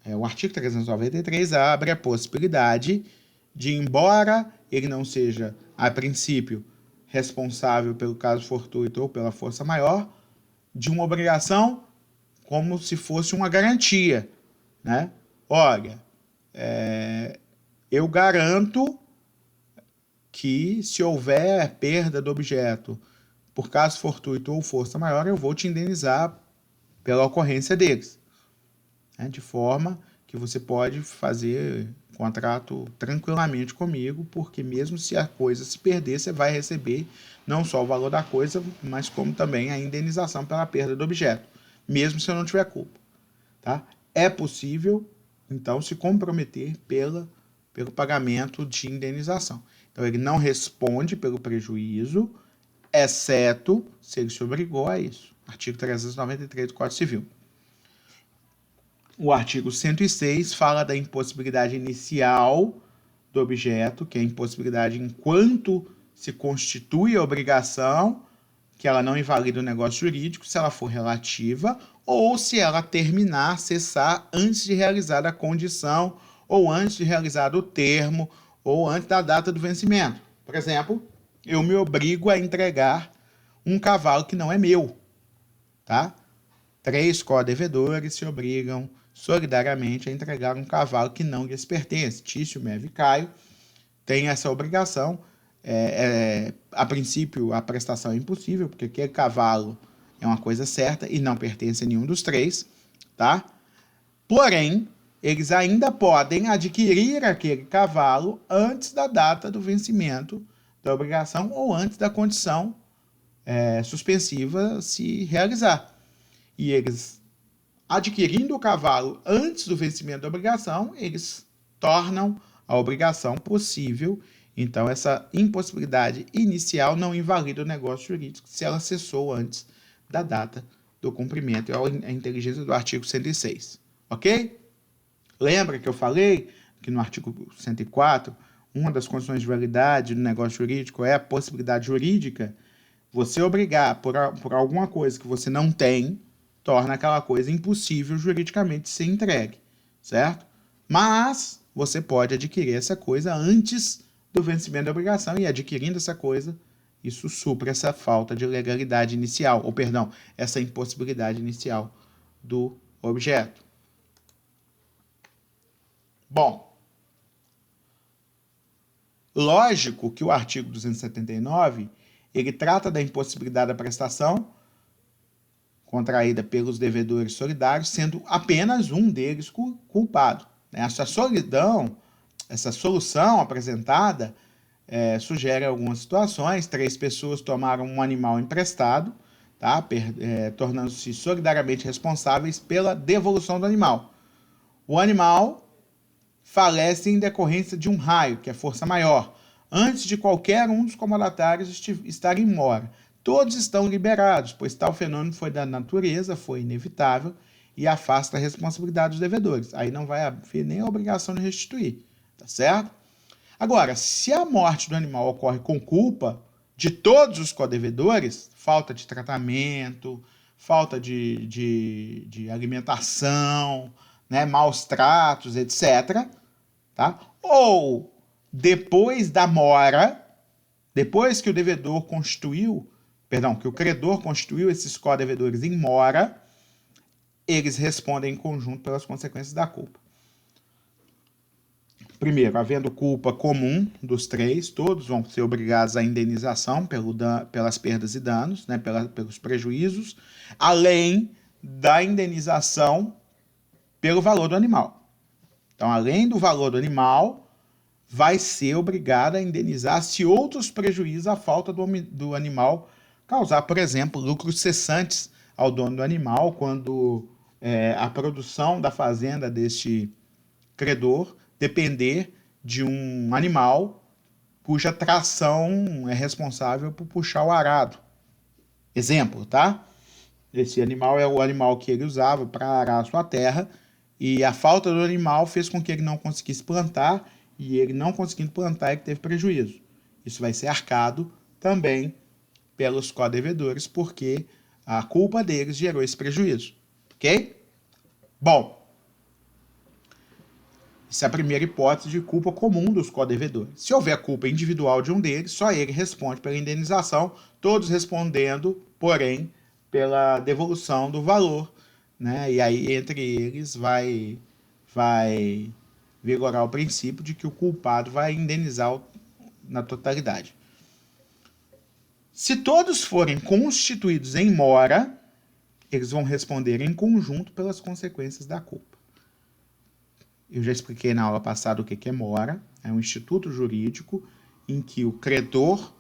O artigo 393 abre a possibilidade de, embora ele não seja, a princípio, responsável pelo caso fortuito ou pela força maior, de uma obrigação como se fosse uma garantia, né? Olha, eu garanto que se houver perda do objeto por caso fortuito ou força maior, eu vou te indenizar pela ocorrência deles. De forma que você pode fazer contrato tranquilamente comigo, porque mesmo se a coisa se perder, você vai receber não só o valor da coisa, mas como também a indenização pela perda do objeto, mesmo se eu não tiver culpa. Tá? É possível, então, se comprometer pelo pagamento de indenização. Então, ele não responde pelo prejuízo, exceto se ele se obrigou a isso. Artigo 393 do Código Civil. O artigo 106 fala da impossibilidade inicial do objeto, que é a impossibilidade enquanto se constitui a obrigação, que ela não invalida o negócio jurídico, se ela for relativa, ou se ela terminar, cessar, antes de realizar a condição, ou antes de realizar o termo, ou antes da data do vencimento. Por exemplo, eu me obrigo a entregar um cavalo que não é meu, tá? 3 co-devedores se obrigam solidariamente a entregar um cavalo que não lhes pertence. Tício, Meve e Caio têm essa obrigação. A princípio, a prestação é impossível, porque aquele cavalo é uma coisa certa e não pertence a nenhum dos 3, tá? Porém, eles ainda podem adquirir aquele cavalo antes da data do vencimento da obrigação ou antes da condição suspensiva se realizar. E eles, adquirindo o cavalo antes do vencimento da obrigação, eles tornam a obrigação possível. Então, essa impossibilidade inicial não invalida o negócio jurídico se ela cessou antes da data do cumprimento. É a inteligência do artigo 106. Ok? Lembra que eu falei que no artigo 104, uma das condições de validade do negócio jurídico é a possibilidade jurídica? Você obrigar por alguma coisa que você não tem, torna aquela coisa impossível juridicamente ser entregue, certo? Mas você pode adquirir essa coisa antes do vencimento da obrigação, e adquirindo essa coisa, isso supra essa falta de legalidade inicial, ou perdão, essa impossibilidade inicial do objeto. Bom, lógico que o artigo 279, ele trata da impossibilidade da prestação contraída pelos devedores solidários, sendo apenas um deles culpado. Essa solução apresentada sugere algumas situações. 3 pessoas tomaram um animal emprestado, tá? Tornando-se solidariamente responsáveis pela devolução do animal. O animal falece em decorrência de um raio, que é força maior, antes de qualquer um dos comodatários estar em mora. Todos estão liberados, pois tal fenômeno foi da natureza, foi inevitável e afasta a responsabilidade dos devedores. Aí não vai haver nem a obrigação de restituir, tá certo? Agora, se a morte do animal ocorre com culpa de todos os codevedores, falta de tratamento, falta de alimentação, né, maus tratos, etc., tá? Ou depois da mora, depois que o devedor constituiu, que o credor constituiu esses co-devedores em mora, eles respondem em conjunto pelas consequências da culpa. Primeiro, havendo culpa comum dos 3, todos vão ser obrigados à indenização pelas perdas e danos, né, pelos prejuízos, além da indenização pelo valor do animal. Então, além do valor do animal, vai ser obrigado a indenizar se outros prejuízos à falta do animal causar, por exemplo, lucros cessantes ao dono do animal, quando a produção da fazenda deste credor depender de um animal cuja tração é responsável por puxar o arado. Exemplo, tá? Esse animal é o animal que ele usava para arar a sua terra, e a falta do animal fez com que ele não conseguisse plantar, e ele não conseguindo plantar, ele teve prejuízo. Isso vai ser arcado também pelos co-devedores, porque a culpa deles gerou esse prejuízo. Ok? Bom, essa é a primeira hipótese de culpa comum dos co-devedores. Se houver culpa individual de um deles, só ele responde pela indenização, todos respondendo, porém, pela devolução do valor, né? E aí, entre eles, vai vigorar o princípio de que o culpado vai indenizar na totalidade. Se todos forem constituídos em mora, eles vão responder em conjunto pelas consequências da culpa. Eu já expliquei na aula passada o que é mora. É um instituto jurídico em que o credor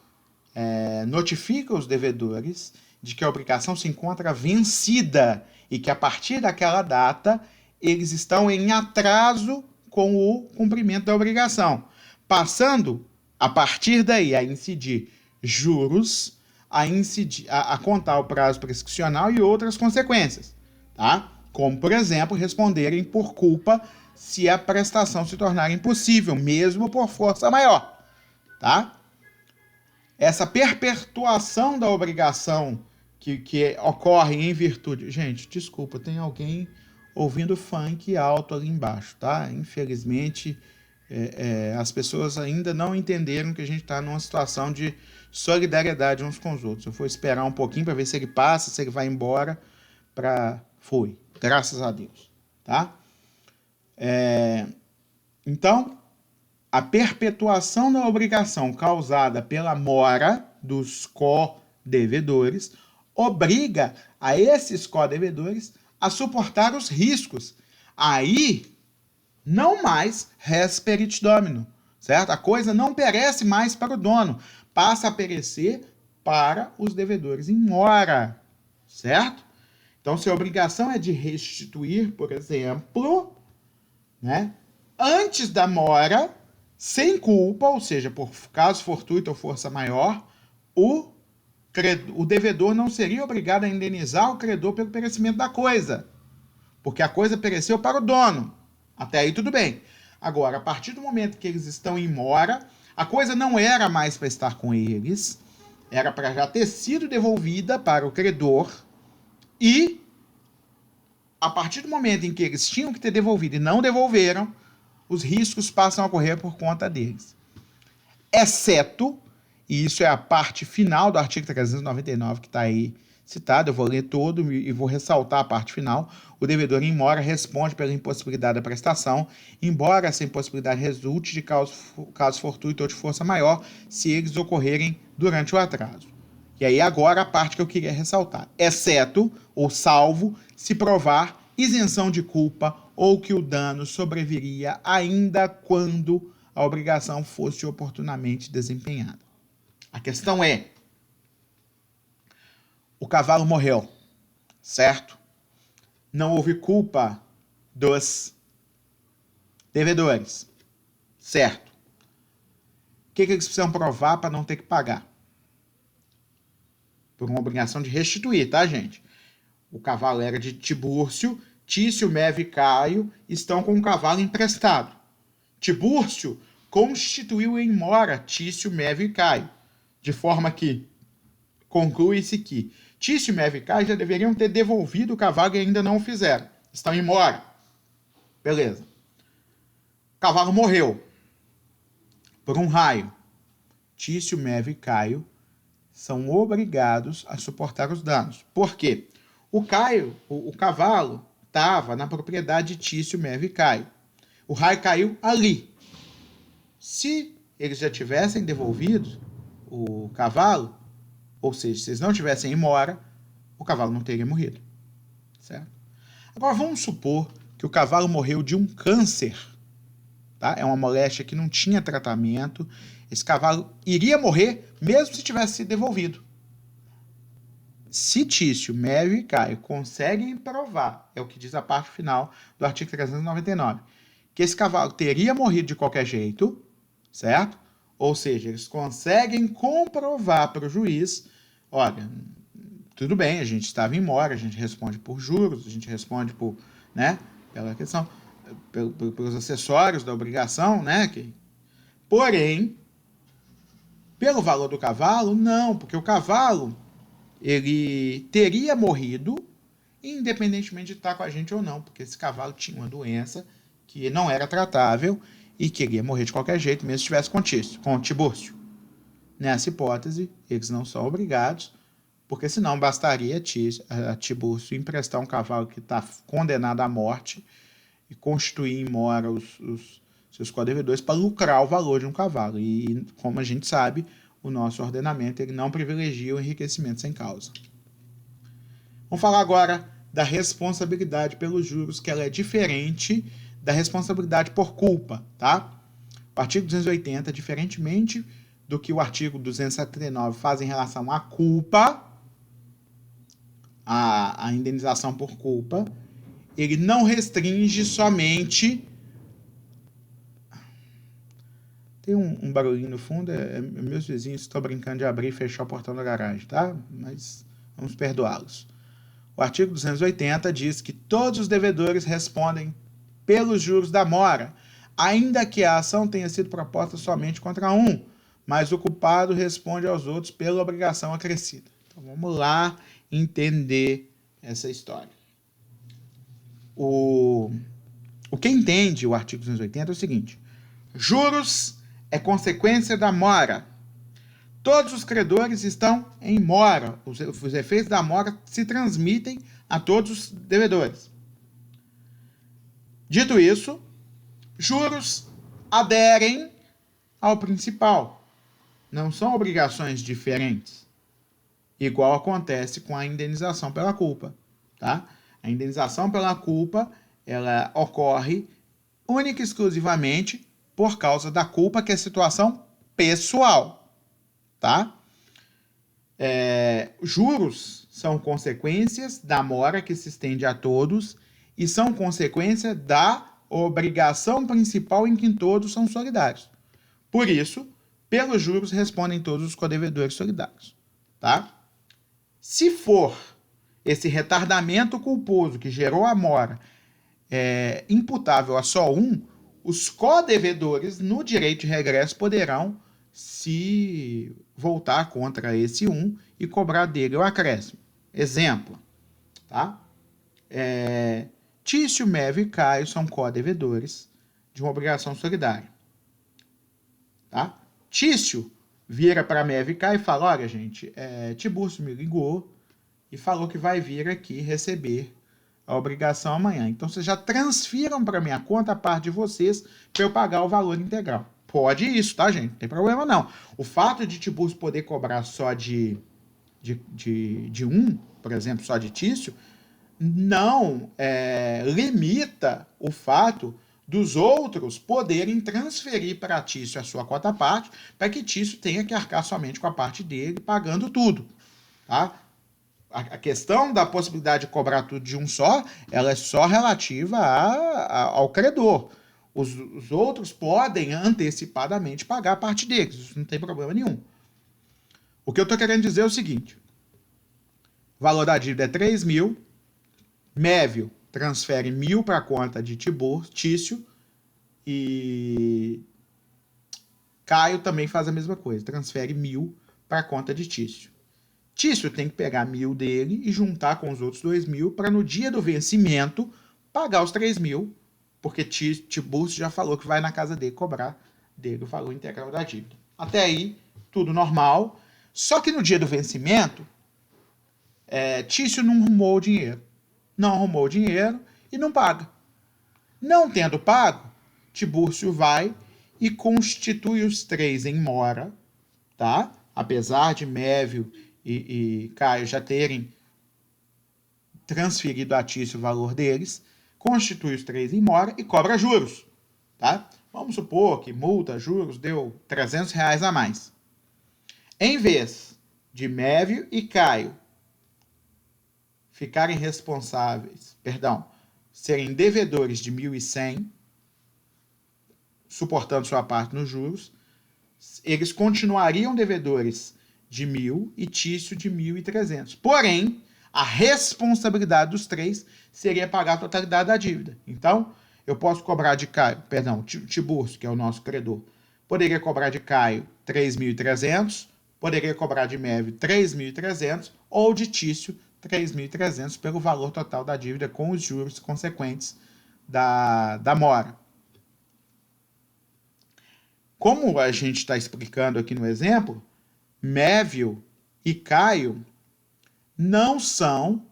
notifica os devedores de que a obrigação se encontra vencida e que a partir daquela data eles estão em atraso com o cumprimento da obrigação, passando a partir daí a incidir juros, a contar o prazo prescricional e outras consequências, tá? Como, por exemplo, responderem por culpa se a prestação se tornar impossível, mesmo por força maior, tá? Essa perpetuação da obrigação que ocorre em virtude... Gente, desculpa, tem alguém ouvindo funk alto ali embaixo, tá? Infelizmente, as pessoas ainda não entenderam que a gente está numa situação de solidariedade uns com os outros. Eu vou esperar um pouquinho para ver se ele passa, se ele vai embora. Foi, graças a Deus. Tá? Então, a perpetuação da obrigação causada pela mora dos co-devedores obriga a esses co-devedores a suportar os riscos. Aí, não mais res perit domino, certo? A coisa não perece mais para o dono, passa a perecer para os devedores em mora, certo? Então, se a obrigação é de restituir, por exemplo, né, antes da mora, sem culpa, ou seja, por caso fortuito ou força maior, o devedor não seria obrigado a indenizar o credor pelo perecimento da coisa, porque a coisa pereceu para o dono. Até aí tudo bem. Agora, a partir do momento que eles estão em mora, a coisa não era mais para estar com eles, era para já ter sido devolvida para o credor, e a partir do momento em que eles tinham que ter devolvido e não devolveram, os riscos passam a correr por conta deles. Exceto, e isso é a parte final do artigo 399 que está aí citado, eu vou ler todo e vou ressaltar a parte final. O devedor em mora responde pela impossibilidade da prestação, embora essa impossibilidade resulte de caso fortuito ou de força maior, se eles ocorrerem durante o atraso. E aí agora a parte que eu queria ressaltar. Exceto, ou salvo, se provar isenção de culpa ou que o dano sobreviria ainda quando a obrigação fosse oportunamente desempenhada. A questão é, o cavalo morreu, certo? Não houve culpa dos devedores, certo? O que eles precisam provar para não ter que pagar? Por uma obrigação de restituir, tá, gente? O cavalo era de Tibúrcio, Tício, Meve e Caio estão com o cavalo emprestado. Tibúrcio constituiu em mora Tício, Meve e Caio, de forma que conclui-se que Tício, Meve e Caio já deveriam ter devolvido o cavalo e ainda não o fizeram. Estão em mora. Beleza. O cavalo morreu por um raio. Tício, Meve e Caio são obrigados a suportar os danos. Por quê? O cavalo estava na propriedade de Tício, Meve e Caio. O raio caiu ali. Se eles já tivessem devolvido o cavalo, ou seja, se eles não tivessem em mora, o cavalo não teria morrido. Certo? Agora vamos supor que o cavalo morreu de um câncer. Tá? É uma moléstia que não tinha tratamento. Esse cavalo iria morrer mesmo se tivesse sido devolvido. Se Tício, Meve e Caio conseguem provar, é o que diz a parte final do artigo 399, que esse cavalo teria morrido de qualquer jeito, certo? Ou seja, eles conseguem comprovar para o juiz, olha, tudo bem, a gente estava em mora, a gente responde por juros, a gente responde por, né, pela questão, pelos acessórios da obrigação, né? Porém, pelo valor do cavalo, não, porque o cavalo ele teria morrido independentemente de estar com a gente ou não, porque esse cavalo tinha uma doença que não era tratável e queria morrer de qualquer jeito, mesmo se estivesse com Tibúrcio. Nessa hipótese, eles não são obrigados, porque senão bastaria a Tibúrcio emprestar um cavalo que está condenado à morte e constituir em mora os seus co-devedores para lucrar o valor de um cavalo. E, como a gente sabe, o nosso ordenamento ele não privilegia o enriquecimento sem causa. Vamos falar agora da responsabilidade pelos juros, que ela é diferente da responsabilidade por culpa, tá? O artigo 280, diferentemente do que o artigo 279 faz em relação à culpa, a indenização por culpa, ele não restringe somente... Tem um barulhinho no fundo, meus vizinhos estão brincando de abrir e fechar o portão da garagem, tá? Mas vamos perdoá-los. O artigo 280 diz que todos os devedores respondem pelos juros da mora, ainda que a ação tenha sido proposta somente contra um, mas o culpado responde aos outros pela obrigação acrescida. Então vamos lá entender essa história. O que entende o artigo 280 é o seguinte: Juros é consequência da mora. Todos os credores estão em mora. Os efeitos da mora se transmitem a todos os devedores. Dito isso, juros aderem ao principal. Não são obrigações diferentes. Igual acontece com a indenização pela culpa. Tá? A indenização pela culpa ela ocorre única e exclusivamente por causa da culpa, que é situação pessoal. Tá? Juros são consequências da mora que se estende a todos e são consequência da obrigação principal em que todos são solidários. Por isso, pelos juros respondem todos os codevedores solidários. Tá? Se for esse retardamento culposo que gerou a mora imputável a só um, os codevedores no direito de regresso poderão se voltar contra esse um e cobrar dele o acréscimo. Exemplo, tá? Tício, Mévio e Caio são codevedores de uma obrigação solidária. Tá? Tício vira para Mévio e Caio e fala, olha, gente, Tiburcio me ligou e falou que vai vir aqui receber a obrigação amanhã. Então, vocês já transfiram para minha conta a parte de vocês para eu pagar o valor integral. Pode isso, tá, gente? Não tem problema, não. O fato de Tiburcio poder cobrar só de um, por exemplo, só de Tício, não limita o fato dos outros poderem transferir para Tício a sua cota parte, para que Tício tenha que arcar somente com a parte dele, pagando tudo. Tá? A questão da possibilidade de cobrar tudo de um só, ela é só relativa ao credor. Os outros podem antecipadamente pagar a parte deles, isso não tem problema nenhum. O que eu estou querendo dizer é o seguinte: o valor da dívida é 3 mil, Mévio transfere 1.000 para a conta de Tício e Caio também faz a mesma coisa, transfere 1.000 para a conta de Tício. Tício tem que pegar 1.000 dele e juntar com os outros 2.000 para no dia do vencimento pagar os 3.000, porque Tiburcio já falou que vai na casa dele cobrar dele o valor integral da dívida. Até aí, tudo normal. Só que no dia do vencimento, Tício não arrumou o dinheiro. Não arrumou o dinheiro e não paga. Não tendo pago, Tiburcio vai e constitui os 3 em mora, tá? Apesar de Mévio e Caio já terem transferido a Tício o valor deles, constitui os 3 em mora e cobra juros. Tá? Vamos supor que multa, juros, deu R$300 a mais. Em vez de Mévio e Caio ficarem serem devedores de 1.100, suportando sua parte nos juros, eles continuariam devedores de 1.000 e Tício de 1.300. Porém, a responsabilidade dos 3 seria pagar a totalidade da dívida. Então, eu posso cobrar de Caio, Tiburcio, que é o nosso credor, poderia cobrar de Caio 3.300, poderia cobrar de Mévio 3.300 ou de Tício 3.300 pelo valor total da dívida com os juros consequentes da mora. Como a gente está explicando aqui no exemplo, Mévio e Caio não são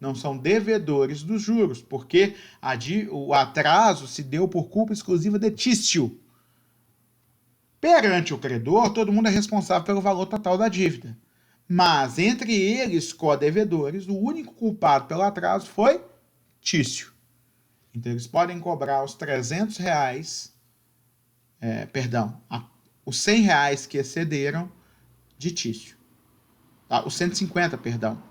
não são devedores dos juros, porque o atraso se deu por culpa exclusiva de Tício. Perante o credor, todo mundo é responsável pelo valor total da dívida. Mas, entre eles, codevedores, o único culpado pelo atraso foi Tício. Então, eles podem cobrar os R$300, os R$100 que excederam de Tício. Tá? Os 150, perdão.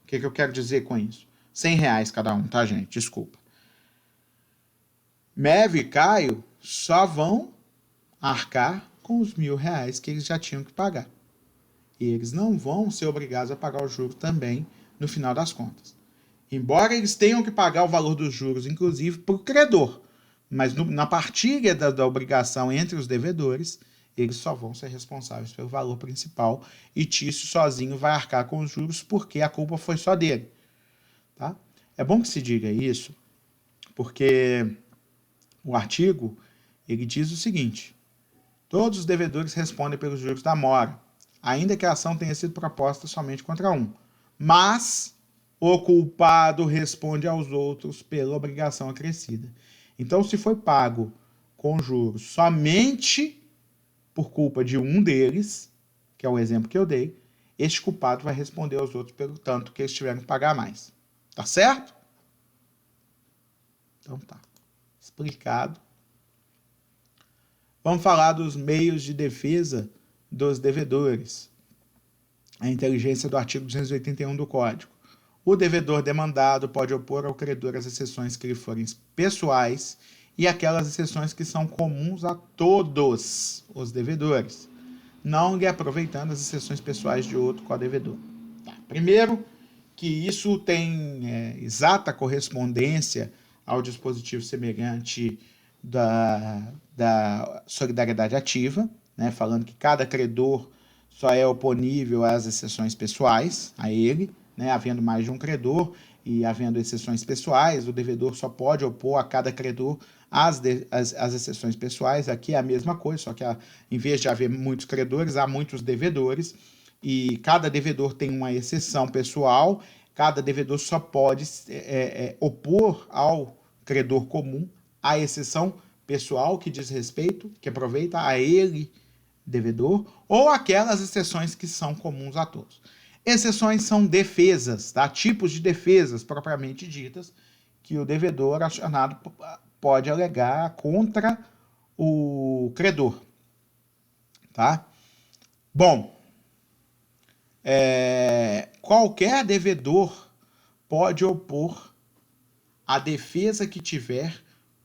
O que eu quero dizer com isso? R$100 cada um, tá, gente? Desculpa. Mévio e Caio só vão arcar com os R$1.000 que eles já tinham que pagar. E eles não vão ser obrigados a pagar o juro também no final das contas. Embora eles tenham que pagar o valor dos juros, inclusive, para o credor, mas na partilha da obrigação entre os devedores, eles só vão ser responsáveis pelo valor principal e Tício sozinho vai arcar com os juros porque a culpa foi só dele. Tá? É bom que se diga isso, Porque o artigo, ele diz o seguinte: todos os devedores respondem pelos juros da mora, ainda que a ação tenha sido proposta somente contra um. Mas o culpado responde aos outros pela obrigação acrescida. Então, se foi pago com juros somente por culpa de um deles, que é o exemplo que eu dei, este culpado vai responder aos outros pelo tanto que eles tiveram que pagar mais. Tá certo? Então tá. Explicado. Vamos falar dos meios de defesa dos devedores. A inteligência do artigo 281 do Código. O devedor demandado pode opor ao credor as exceções que lhe forem pessoais e aquelas exceções que são comuns a todos os devedores, não lhe aproveitando as exceções pessoais de outro co-devedor. Tá. Primeiro, que isso tem exata correspondência ao dispositivo semelhante da solidariedade ativa, né, falando que cada credor só é oponível às exceções pessoais a ele, né, havendo mais de um credor e havendo exceções pessoais, o devedor só pode opor a cada credor as exceções pessoais. Aqui é a mesma coisa, só que em vez de haver muitos credores, há muitos devedores, e cada devedor tem uma exceção pessoal, cada devedor só pode opor ao credor comum a exceção pessoal que diz respeito, que aproveita a ele, devedor, ou aquelas exceções que são comuns a todos. Exceções são defesas, tá? Tipos de defesas propriamente ditas que o devedor acionado pode alegar contra o credor, tá? Bom, qualquer devedor pode opor a defesa que tiver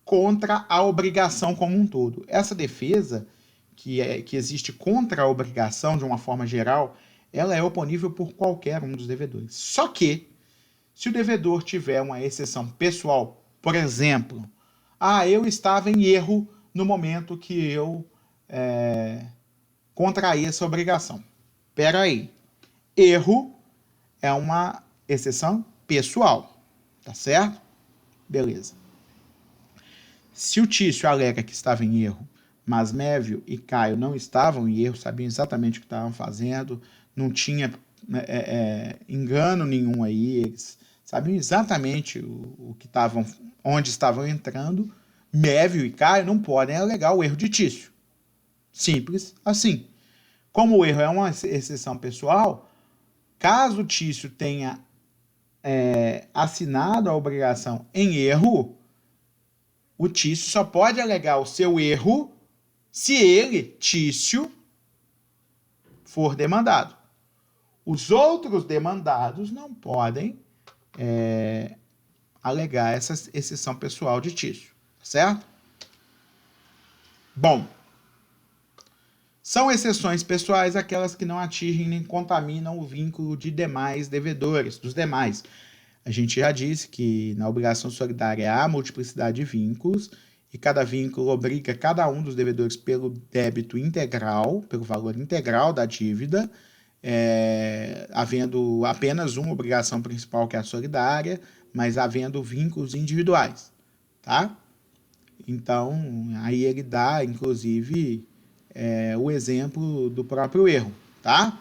contra a obrigação como um todo. Essa defesa que existe contra a obrigação, de uma forma geral, ela é oponível por qualquer um dos devedores. Só que, se o devedor tiver uma exceção pessoal, por exemplo, eu estava em erro no momento que eu contraí essa obrigação. Espera aí. Erro é uma exceção pessoal, tá certo? Beleza. Se o Tício alega que estava em erro, mas Mévio e Caio não estavam em erro, sabiam exatamente o que estavam fazendo, não tinha engano nenhum aí, eles sabiam exatamente o que estavam, onde estavam entrando, Mévio e Caio não podem alegar o erro de Tício. Simples assim. Como o erro é uma exceção pessoal, caso o Tício tenha assinado a obrigação em erro, o Tício só pode alegar o seu erro se ele, Tício, for demandado. Os outros demandados não podem alegar essa exceção pessoal de Tício, certo? Bom, são exceções pessoais aquelas que não atingem nem contaminam o vínculo de demais devedores, dos demais. A gente já disse que na obrigação solidária há multiplicidade de vínculos e cada vínculo obriga cada um dos devedores pelo débito integral, pelo valor integral da dívida, havendo apenas uma obrigação principal, que é a solidária, mas havendo vínculos individuais, tá? Então, aí ele dá, inclusive, o exemplo do próprio erro, tá?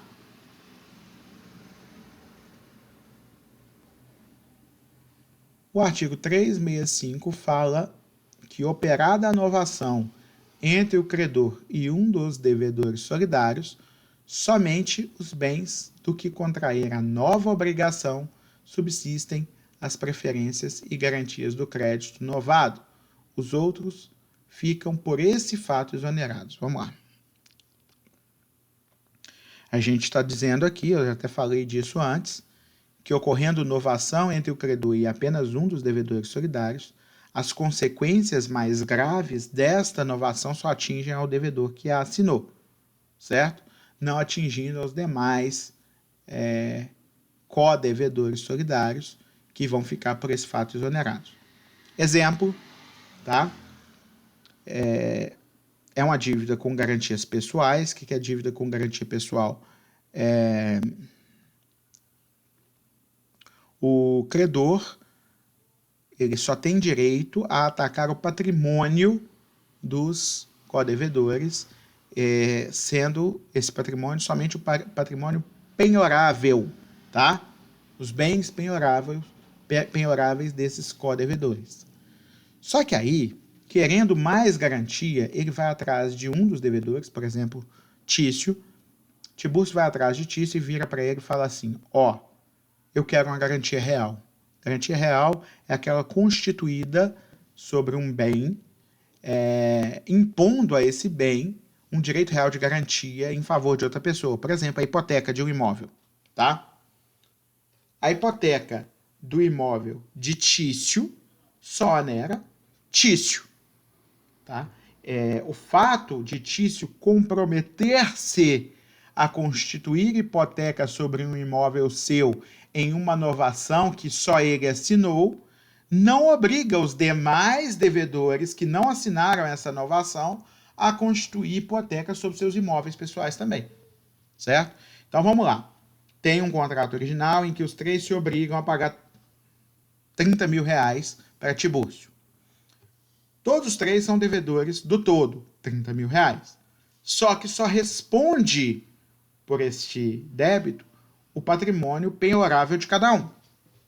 O artigo 365 fala que, operada a novação entre o credor e um dos devedores solidários, somente os bens do que contrair a nova obrigação subsistem as preferências e garantias do crédito novado. Os outros ficam por esse fato exonerados. Vamos lá. A gente está dizendo aqui, eu já até falei disso antes, que ocorrendo novação entre o credor e apenas um dos devedores solidários, as consequências mais graves desta novação só atingem ao devedor que a assinou, certo? Não atingindo aos demais co-devedores solidários que vão ficar por esse fato exonerados. Exemplo, tá? É uma dívida com garantias pessoais. O que é dívida com garantia pessoal? O credor ele só tem direito a atacar o patrimônio dos codevedores, sendo esse patrimônio somente o patrimônio penhorável, tá? Os bens penhoráveis desses codevedores. Só que aí, querendo mais garantia, ele vai atrás de um dos devedores, por exemplo, Tício. Tibúrcio vai atrás de Tício e vira para ele e fala assim: ó, eu quero uma garantia real. Garantia real é aquela constituída sobre um bem, impondo a esse bem um direito real de garantia em favor de outra pessoa. Por exemplo, a hipoteca de um imóvel, tá? A hipoteca do imóvel de Tício só onera Tício, tá? O fato de Tício comprometer-se a constituir hipoteca sobre um imóvel seu em uma novação que só ele assinou, não obriga os demais devedores que não assinaram essa novação a constituir hipoteca sobre seus imóveis pessoais também, certo? Então vamos lá. Tem um contrato original em que os três se obrigam a pagar 30 mil reais para Tibúrcio. Todos os três são devedores do todo, 30 mil reais. Só que só responde por este débito o patrimônio penhorável de cada um,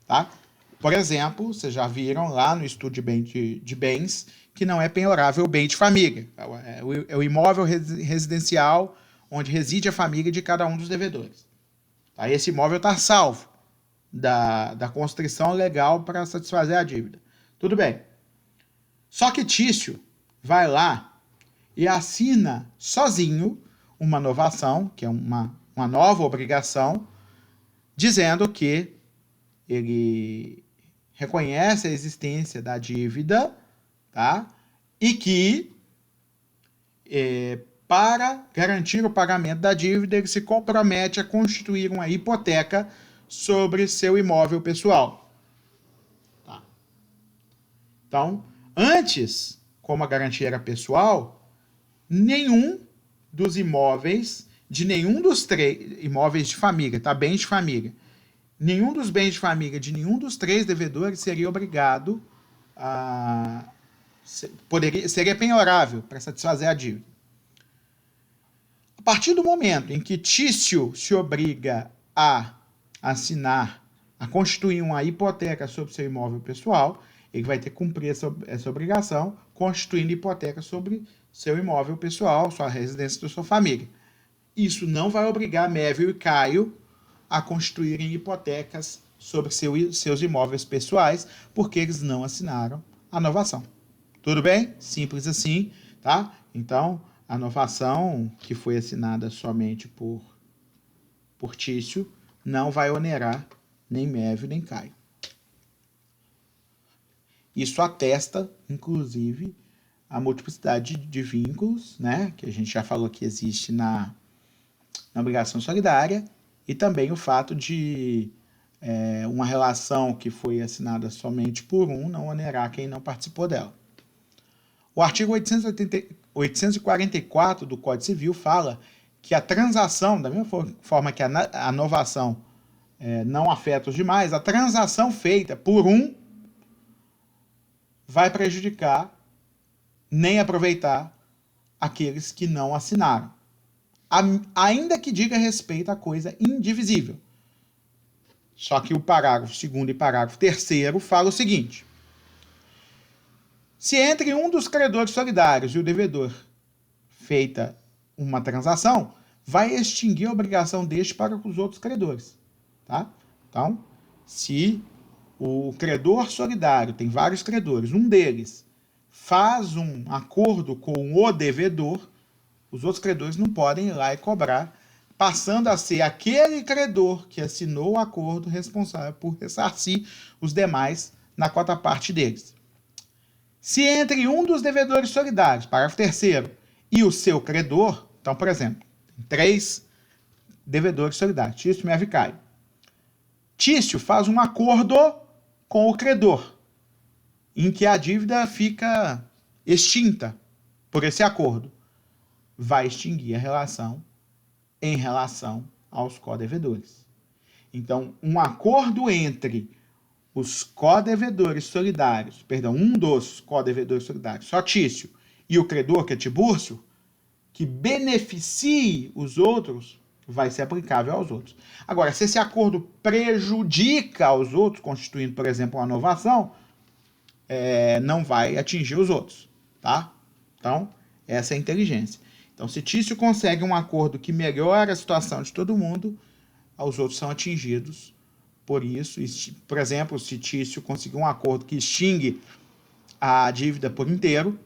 tá? Por exemplo, vocês já viram lá no estudo de bens que não é penhorável o bem de família. É o imóvel residencial onde reside a família de cada um dos devedores. Tá? Esse imóvel está salvo da constrição legal para satisfazer a dívida. Tudo bem. Só que Tício vai lá e assina sozinho uma novação, que é uma nova obrigação, dizendo que ele reconhece a existência da dívida, tá? E que, para garantir o pagamento da dívida, ele se compromete a constituir uma hipoteca sobre seu imóvel pessoal. Tá? Então, antes, como a garantia era pessoal, nenhum dos imóveis, de nenhum dos três imóveis de família, tá? Bens de família, nenhum dos bens de família de nenhum dos três devedores seria obrigado a... seria penhorável para satisfazer a dívida. A partir do momento em que Tício se obriga a assinar, a constituir uma hipoteca sobre seu imóvel pessoal, ele vai ter que cumprir essa obrigação, constituindo hipoteca sobre seu imóvel pessoal, sua residência da sua família. Isso não vai obrigar Mévio e Caio a constituírem hipotecas sobre seus imóveis pessoais, porque eles não assinaram a novação. Tudo bem? Simples assim, tá? Então, a novação que foi assinada somente por Tício não vai onerar nem Mévio nem Caio. Isso atesta, inclusive, a multiplicidade de vínculos, né, que a gente já falou que existe na obrigação solidária, e também o fato de uma relação que foi assinada somente por um não onerar quem não participou dela. O artigo 844 do Código Civil fala que a transação, da mesma forma que a novação não afeta os demais, a transação feita por um vai prejudicar nem aproveitar aqueles que não assinaram, ainda que diga respeito à coisa indivisível. Só que o parágrafo 2º e parágrafo 3º fala o seguinte: se entre um dos credores solidários e o devedor feita uma transação, vai extinguir a obrigação deste para os outros credores. Tá? Então, se o credor solidário tem vários credores, um deles faz um acordo com o devedor, os outros credores não podem ir lá e cobrar, passando a ser aquele credor que assinou o acordo responsável por ressarcir os demais na quota parte deles. Se entre um dos devedores solidários, parágrafo 3º, e o seu credor, então, por exemplo, 3 devedores solidários, Tício, Mévio e Caio. Tício faz um acordo com o credor, em que a dívida fica extinta por esse acordo. Vai extinguir a relação em relação aos codevedores. Então, um acordo entre os codevedores solidários, perdão, um dos codevedores solidários, só Tício, e o credor, que é Tibúrcio, que beneficie os outros, vai ser aplicável aos outros. Agora, se esse acordo prejudica os outros, constituindo, por exemplo, uma novação, não vai atingir os outros, tá? Então, essa é a inteligência. Então, se Tício consegue um acordo que melhora a situação de todo mundo, os outros são atingidos por isso. Por exemplo, se Tício conseguir um acordo que extingue a dívida por inteiro,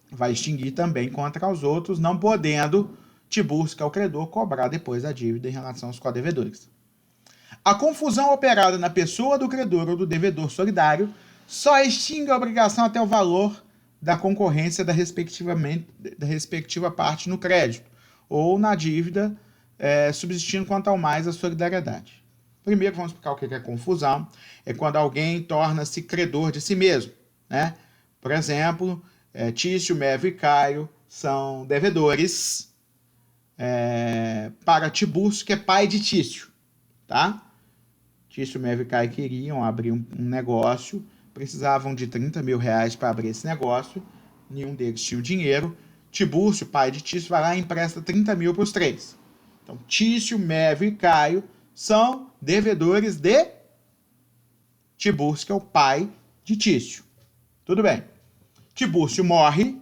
vai extinguir também contra os outros, não podendo Tibúrcio, que é o credor, cobrar depois a dívida em relação aos codevedores. A confusão operada na pessoa do credor ou do devedor solidário só extingue a obrigação até o valor da concorrência da respectiva parte no crédito ou na dívida, subsistindo quanto ao mais a solidariedade. Primeiro, vamos explicar o que é confusão. É quando alguém torna-se credor de si mesmo, né? Por exemplo, Tício, Mévio e Caio são devedores para Tibúrcio, que é pai de Tício, tá? Tício, Mévio e Caio queriam abrir um negócio, precisavam de 30 mil reais para abrir esse negócio, nenhum deles tinha o dinheiro. Tibúrcio, pai de Tício, vai lá e empresta 30 mil para os três. Então, Tício, Mévio e Caio são devedores de Tibúrcio, que é o pai de Tício. Tudo bem. Tibúrcio morre,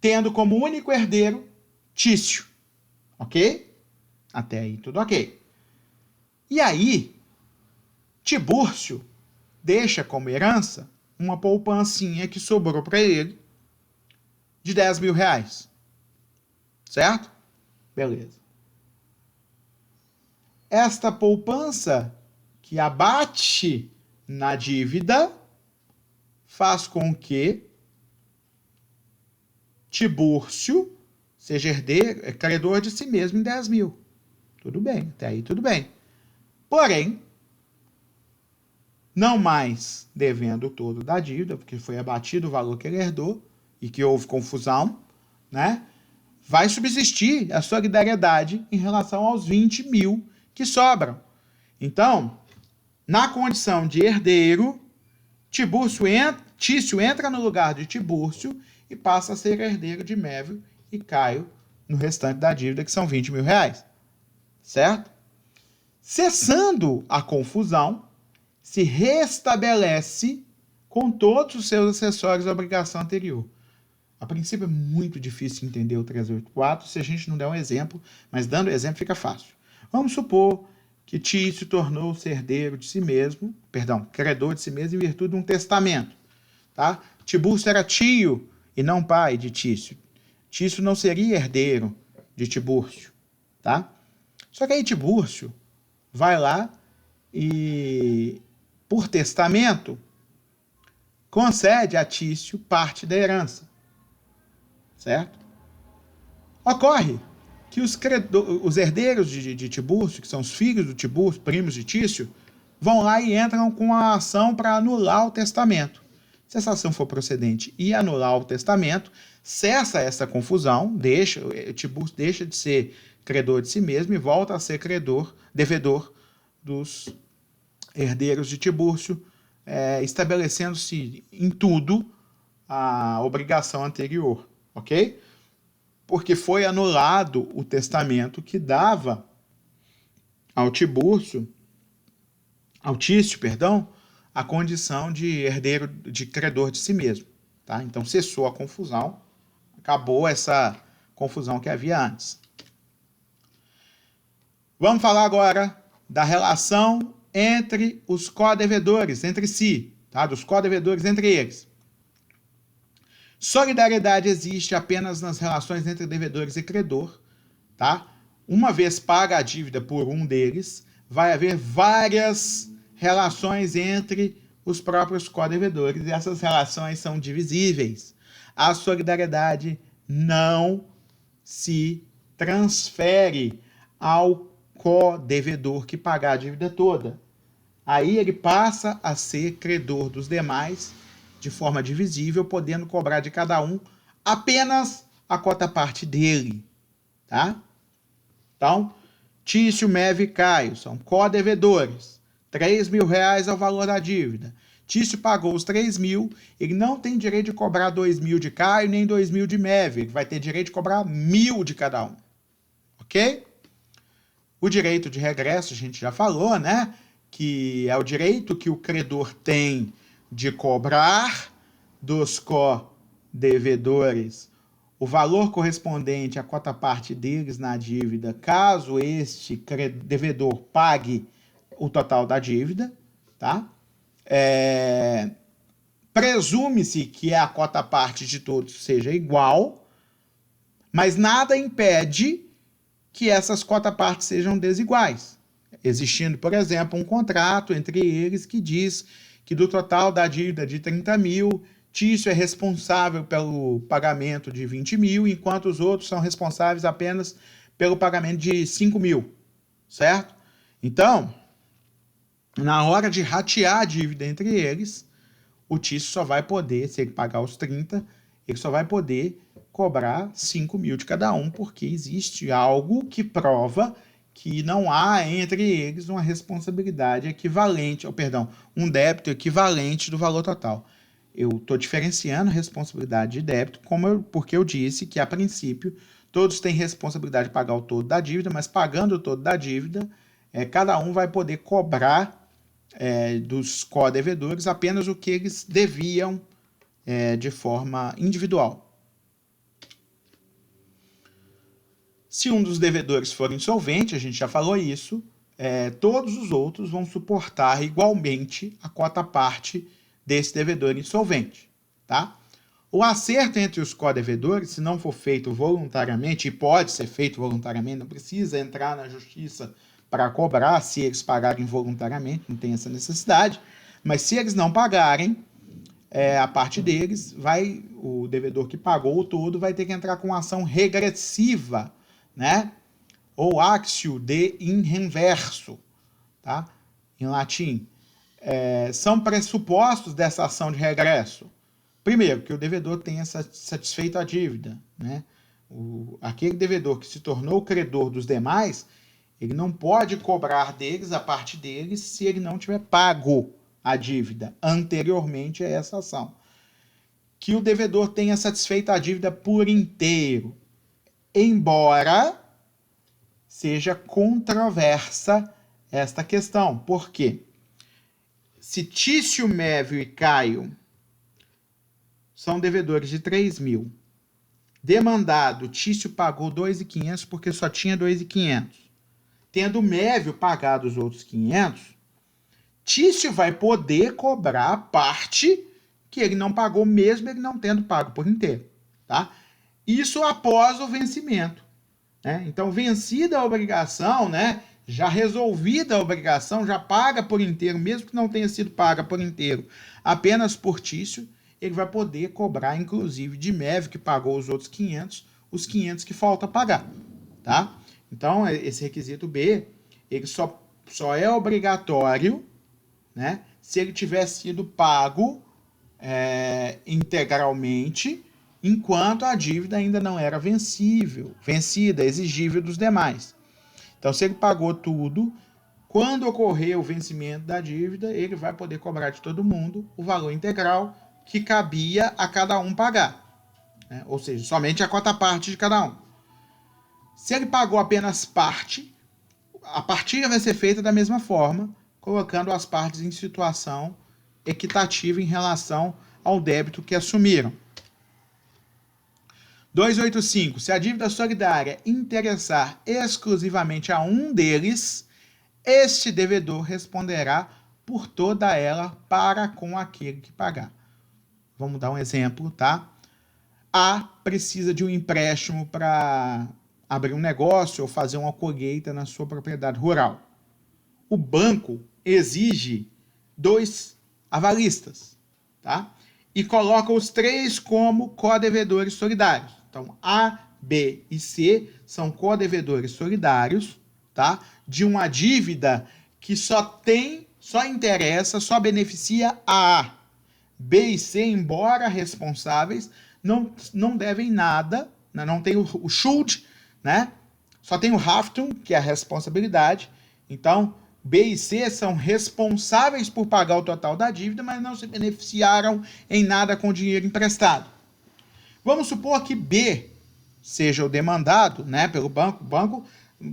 tendo como único herdeiro Tício. Ok? Até aí tudo ok. E aí, Tibúrcio deixa como herança uma poupancinha que sobrou para ele de 10 mil reais. Certo? Beleza. Esta poupança que abate na dívida faz com que Tibúrcio seja credor de si mesmo em 10 mil. Tudo bem, até aí tudo bem. Porém, não mais devendo todo da dívida, porque foi abatido o valor que ele herdou e que houve confusão, né? Vai subsistir a solidariedade em relação aos 20 mil que sobram. Então, na condição de herdeiro, Tício entra no lugar de Tibúrcio e passa a ser herdeiro de Mévio e Caio no restante da dívida, que são 20 mil reais. Certo? Cessando a confusão, se restabelece com todos os seus acessórios a obrigação anterior. A princípio é muito difícil entender o 384 se a gente não der um exemplo, mas dando exemplo fica fácil. Vamos supor que Tício tornou-se herdeiro de si mesmo, credor de si mesmo em virtude de um testamento. Tá? Tibúrcio era tio e não pai de Tício. Tício não seria herdeiro de Tibúrcio. Tá? Só que aí Tibúrcio vai lá e, por testamento, concede a Tício parte da herança. Certo? Ocorre que os herdeiros de Tibúrcio, que são os filhos do Tibúrcio, primos de Tício, vão lá e entram com a ação para anular o testamento. Se essa ação for procedente e anular o testamento, cessa essa confusão, Tibúrcio deixa de ser credor de si mesmo e volta a ser devedor dos herdeiros de Tibúrcio, estabelecendo-se em tudo a obrigação anterior, ok? Porque foi anulado o testamento que dava ao Tício, a condição de herdeiro, de credor de si mesmo. Tá? Então cessou a confusão, acabou essa confusão que havia antes. Vamos falar agora da relação entre os codevedores, entre si, tá? Dos codevedores entre eles. Solidariedade existe apenas nas relações entre devedores e credor, tá? Uma vez paga a dívida por um deles, vai haver várias relações entre os próprios codevedores e essas relações são divisíveis. A solidariedade não se transfere ao codevedor que pagar a dívida toda. Aí ele passa a ser credor dos demais de forma divisível, podendo cobrar de cada um apenas a cota-parte dele. Tá? Então, Tício, Mévio e Caio são codevedores. R$3.000 é o valor da dívida. Tício pagou os 3.000, ele não tem direito de cobrar 2.000 de Caio, nem 2.000 de Mévio. Ele vai ter direito de cobrar 1.000 de cada um. Ok? O direito de regresso, a gente já falou, né? Que é o direito que o credor tem de cobrar dos co-devedores o valor correspondente à quota-parte deles na dívida, caso este devedor pague o total da dívida, tá? Presume-se que a quota-parte de todos seja igual, mas nada impede que essas quota-partes sejam desiguais, existindo, por exemplo, um contrato entre eles que diz que do total da dívida de 30.000, Tício é responsável pelo pagamento de 20.000, enquanto os outros são responsáveis apenas pelo pagamento de 5.000, certo? Então, na hora de ratear a dívida entre eles, o Tício só vai poder, se ele pagar os 30, ele só vai poder cobrar 5.000 de cada um, porque existe algo que prova que não há entre eles uma responsabilidade equivalente, um débito equivalente do valor total. Eu estou diferenciando a responsabilidade de débito, porque eu disse que, a princípio, todos têm responsabilidade de pagar o todo da dívida, mas pagando o todo da dívida, cada um vai poder cobrar dos co-devedores apenas o que eles deviam de forma individual. Se um dos devedores for insolvente, a gente já falou isso, todos os outros vão suportar igualmente a quota-parte desse devedor insolvente, tá? O acerto entre os co-devedores, se não for feito voluntariamente, e pode ser feito voluntariamente, não precisa entrar na justiça para cobrar, se eles pagarem voluntariamente, não tem essa necessidade, mas se eles não pagarem, a parte deles, o devedor que pagou o todo vai ter que entrar com ação regressiva, né? Ou actio de in reverso, tá? Em latim. São pressupostos dessa ação de regresso. Primeiro, que o devedor tenha satisfeito a dívida, né? Aquele devedor que se tornou credor dos demais, ele não pode cobrar deles, a parte deles, se ele não tiver pago a dívida anteriormente a essa ação. Que o devedor tenha satisfeito a dívida por inteiro, embora seja controversa esta questão. Por quê? Se Tício, Mévio e Caio são devedores de 3.000, demandado, Tício pagou 2.500 porque só tinha 2.500. Tendo Mévio pagado os outros 500, Tício vai poder cobrar a parte que ele não pagou, mesmo ele não tendo pago por inteiro, tá? Isso após o vencimento, né? Então, vencida a obrigação, né? Já resolvida a obrigação, já paga por inteiro, mesmo que não tenha sido paga por inteiro, apenas por Tício, ele vai poder cobrar, inclusive, de Mévio, que pagou os outros 500, os 500 que falta pagar, tá? Então, esse requisito B, ele só é obrigatório, né, se ele tiver sido pago integralmente, enquanto a dívida ainda não era vencida, exigível dos demais. Então, se ele pagou tudo, quando ocorrer o vencimento da dívida, ele vai poder cobrar de todo mundo o valor integral que cabia a cada um pagar, né? Ou seja, somente a quota-parte de cada um. Se ele pagou apenas parte, a partilha vai ser feita da mesma forma, colocando as partes em situação equitativa em relação ao débito que assumiram. 285. Se a dívida solidária interessar exclusivamente a um deles, este devedor responderá por toda ela para com aquele que pagar. Vamos dar um exemplo, tá? A precisa de um empréstimo para abrir um negócio ou fazer uma colheita na sua propriedade rural. O banco exige 2 avalistas, tá? E coloca os 3 como co-devedores solidários. Então, A, B e C são co-devedores solidários, tá? De uma dívida que só interessa, só beneficia a A. B e C, embora responsáveis, não devem nada, né? Não tem o Schuld, né? Só tem o Haftung, que é a responsabilidade. Então, B e C são responsáveis por pagar o total da dívida, mas não se beneficiaram em nada com o dinheiro emprestado. Vamos supor que B seja o demandado, né, pelo banco.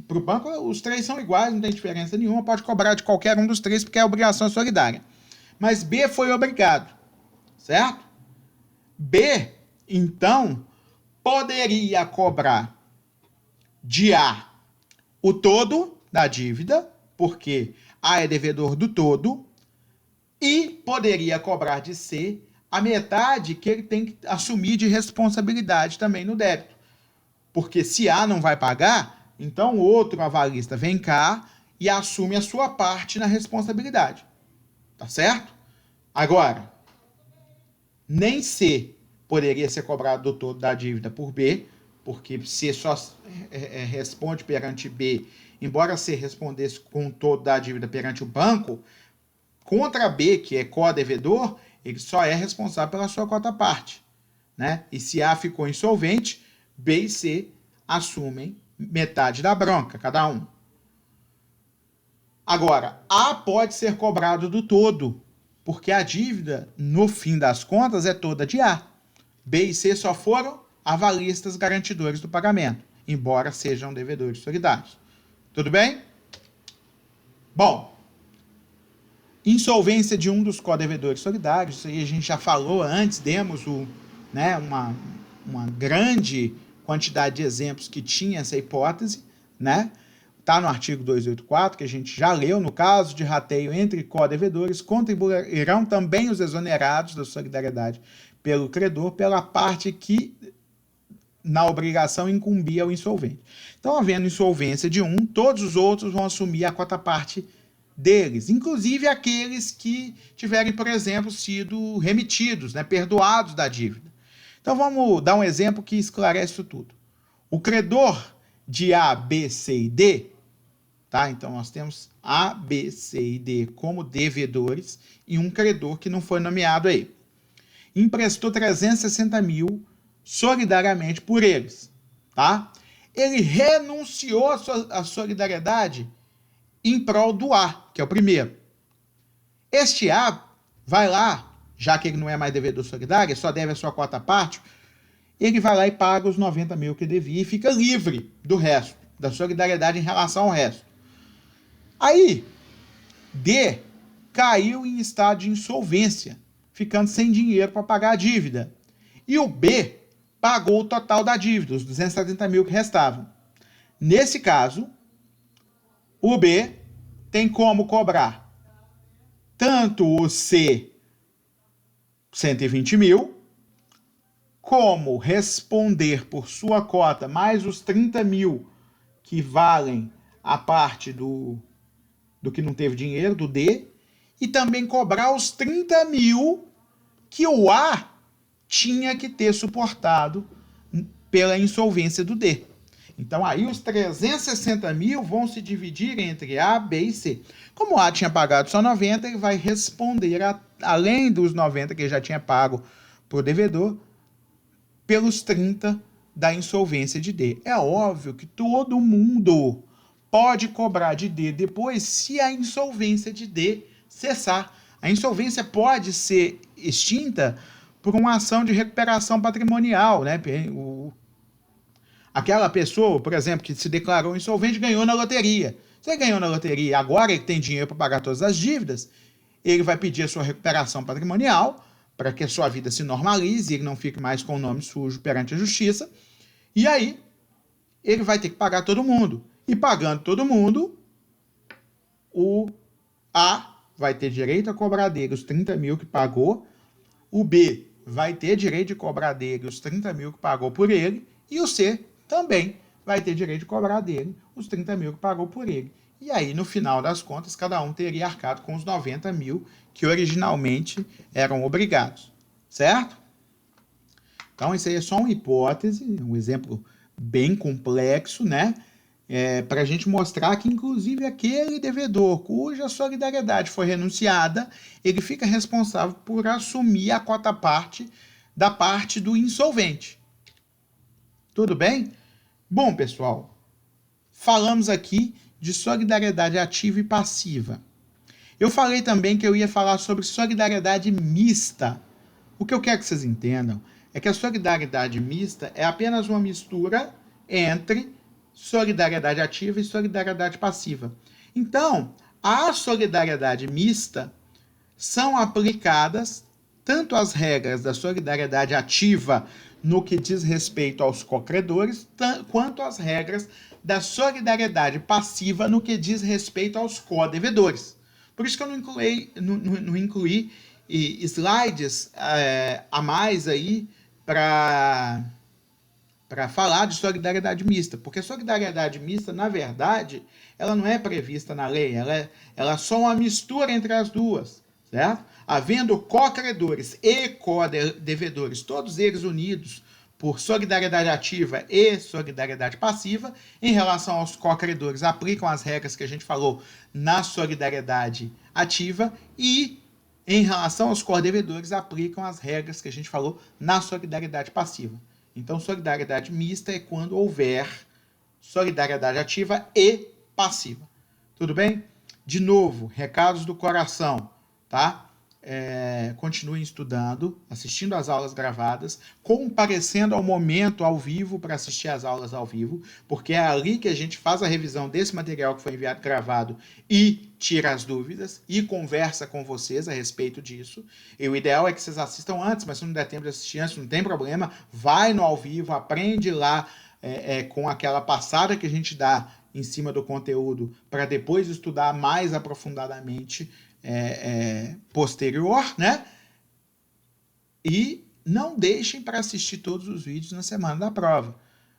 Para o banco, os três são iguais, não tem diferença nenhuma, pode cobrar de qualquer um dos três, porque é obrigação solidária. Mas B foi obrigado, certo? B, então, poderia cobrar de A o todo da dívida, porque A é devedor do todo, e poderia cobrar de C a metade que ele tem que assumir de responsabilidade também no débito. Porque se A não vai pagar, então o outro avalista vem cá e assume a sua parte na responsabilidade. Tá certo? Agora, nem C poderia ser cobrado do todo da dívida por B, porque C só responde perante B, embora C respondesse com o todo da dívida perante o banco, contra B, que é co-devedor, ele só é responsável pela sua cota-parte, né? E se A ficou insolvente, B e C assumem metade da bronca, cada um. Agora, A pode ser cobrado do todo, porque a dívida, no fim das contas, é toda de A. B e C só foram avalistas garantidores do pagamento, embora sejam devedores solidários. Tudo bem? Bom, insolvência de um dos co-devedores solidários, isso aí a gente já falou antes, demos uma grande quantidade de exemplos que tinha essa hipótese, né? Está no artigo 284, que a gente já leu. No caso de rateio entre co-devedores, contribuirão também os exonerados da solidariedade pelo credor pela parte que na obrigação incumbia o insolvente. Então, havendo insolvência de um, todos os outros vão assumir a cota-parte deles, inclusive aqueles que tiverem, por exemplo, sido remitidos, né, perdoados da dívida. Então, vamos dar um exemplo que esclarece isso tudo. O credor de A, B, C e D, tá? Então, nós temos A, B, C e D como devedores e um credor que não foi nomeado aí. Emprestou 360 mil solidariamente por eles, tá? Ele renunciou à solidariedade em prol do A, que é o primeiro. Este A vai lá, já que ele não é mais devedor solidário, só deve a sua cota parte, ele vai lá e paga os 90 mil que devia e fica livre do resto, da solidariedade em relação ao resto. Aí, D caiu em estado de insolvência, ficando sem dinheiro para pagar a dívida. E o B pagou o total da dívida, os 270 mil que restavam. Nesse caso, o B tem como cobrar tanto o C 120 mil, como responder por sua cota mais os 30 mil que valem a parte do que não teve dinheiro, do D, e também cobrar os 30 mil que o A tinha que ter suportado pela insolvência do D. Então, aí os 360 mil vão se dividir entre A, B e C. Como o A tinha pagado só 90, ele vai responder, além dos 90 que ele já tinha pago para o devedor, pelos 30 da insolvência de D. É óbvio que todo mundo pode cobrar de D depois, se a insolvência de D cessar. A insolvência pode ser extinta por uma ação de recuperação patrimonial, né? Aquela pessoa, por exemplo, que se declarou insolvente, ganhou na loteria. Você ganhou na loteria, agora ele tem dinheiro para pagar todas as dívidas, ele vai pedir a sua recuperação patrimonial para que a sua vida se normalize, ele não fique mais com o nome sujo perante a justiça, e aí ele vai ter que pagar todo mundo. E pagando todo mundo, o A vai ter direito a cobrar dele os 30 mil que pagou, o B vai ter direito de cobrar dele os 30 mil que pagou por ele, e o C também vai ter direito de cobrar dele os 30 mil que pagou por ele. E aí, no final das contas, cada um teria arcado com os 90 mil que originalmente eram obrigados, certo? Então, isso aí é só uma hipótese, um exemplo bem complexo, né? Para a gente mostrar que, inclusive, aquele devedor cuja solidariedade foi renunciada, ele fica responsável por assumir a cota-parte da parte do insolvente. Tudo bem? Bom, pessoal, falamos aqui de solidariedade ativa e passiva. Eu falei também que eu ia falar sobre solidariedade mista. O que eu quero que vocês entendam é que a solidariedade mista é apenas uma mistura entre solidariedade ativa e solidariedade passiva. Então, a solidariedade mista são aplicadas tanto as regras da solidariedade ativa no que diz respeito aos cocredores, quanto as regras da solidariedade passiva no que diz respeito aos codevedores. Por isso que eu não incluí slides a mais aí para falar de solidariedade mista, porque solidariedade mista, na verdade, ela não é prevista na lei, ela é só uma mistura entre as duas, certo? Havendo co-credores e co-devedores, todos eles unidos por solidariedade ativa e solidariedade passiva, em relação aos co-credores, aplicam as regras que a gente falou na solidariedade ativa e em relação aos co-devedores, aplicam as regras que a gente falou na solidariedade passiva. Então, solidariedade mista é quando houver solidariedade ativa e passiva. Tudo bem? De novo, recados do coração, tá? Continuem estudando, assistindo às aulas gravadas, comparecendo ao momento ao vivo para assistir às aulas ao vivo, porque é ali que a gente faz a revisão desse material que foi enviado gravado e tira as dúvidas e conversa com vocês a respeito disso. E o ideal é que vocês assistam antes, mas se não der tempo de assistir antes, não tem problema, vai no ao vivo, aprende lá com aquela passada que a gente dá em cima do conteúdo para depois estudar mais aprofundadamente posterior, né? E não deixem para assistir todos os vídeos na semana da prova.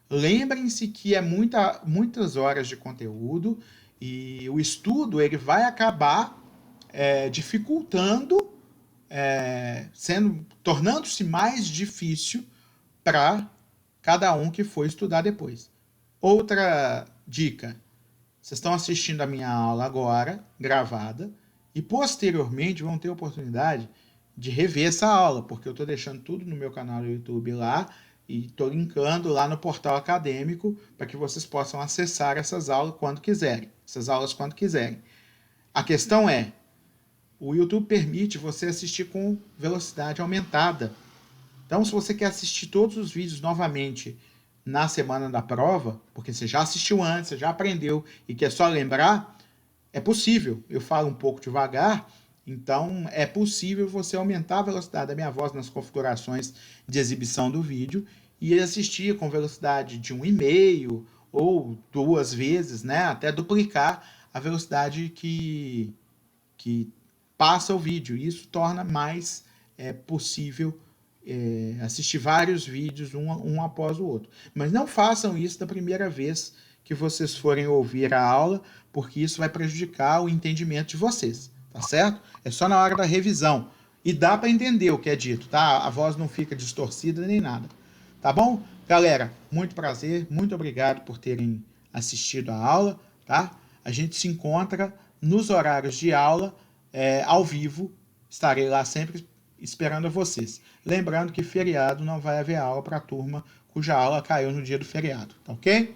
Lembrem-se que é muitas horas de conteúdo e o estudo ele vai acabar dificultando, tornando-se mais difícil para cada um que for estudar depois. Outra dica, vocês estão assistindo a minha aula agora, gravada, e posteriormente vão ter oportunidade de rever essa aula, porque eu estou deixando tudo no meu canal do YouTube lá e estou linkando lá no portal acadêmico para que vocês possam acessar essas aulas quando quiserem. A questão é, o YouTube permite você assistir com velocidade aumentada. Então, se você quer assistir todos os vídeos novamente na semana da prova, porque você já assistiu antes, você já aprendeu e quer só lembrar, é possível. Eu falo um pouco devagar, então é possível você aumentar a velocidade da minha voz nas configurações de exibição do vídeo e assistir com velocidade de 1,5 ou 2 vezes, né, até duplicar a velocidade que passa o vídeo. Isso torna mais possível assistir vários vídeos um após o outro. Mas não façam isso da primeira vez que vocês forem ouvir a aula, porque isso vai prejudicar o entendimento de vocês, tá certo? É só na hora da revisão. E dá para entender o que é dito, tá? A voz não fica distorcida nem nada. Tá bom? Galera, muito prazer, muito obrigado por terem assistido a aula, tá? A gente se encontra nos horários de aula, ao vivo. Estarei lá sempre esperando vocês. Lembrando que feriado não vai haver aula para a turma cuja aula caiu no dia do feriado, tá ok?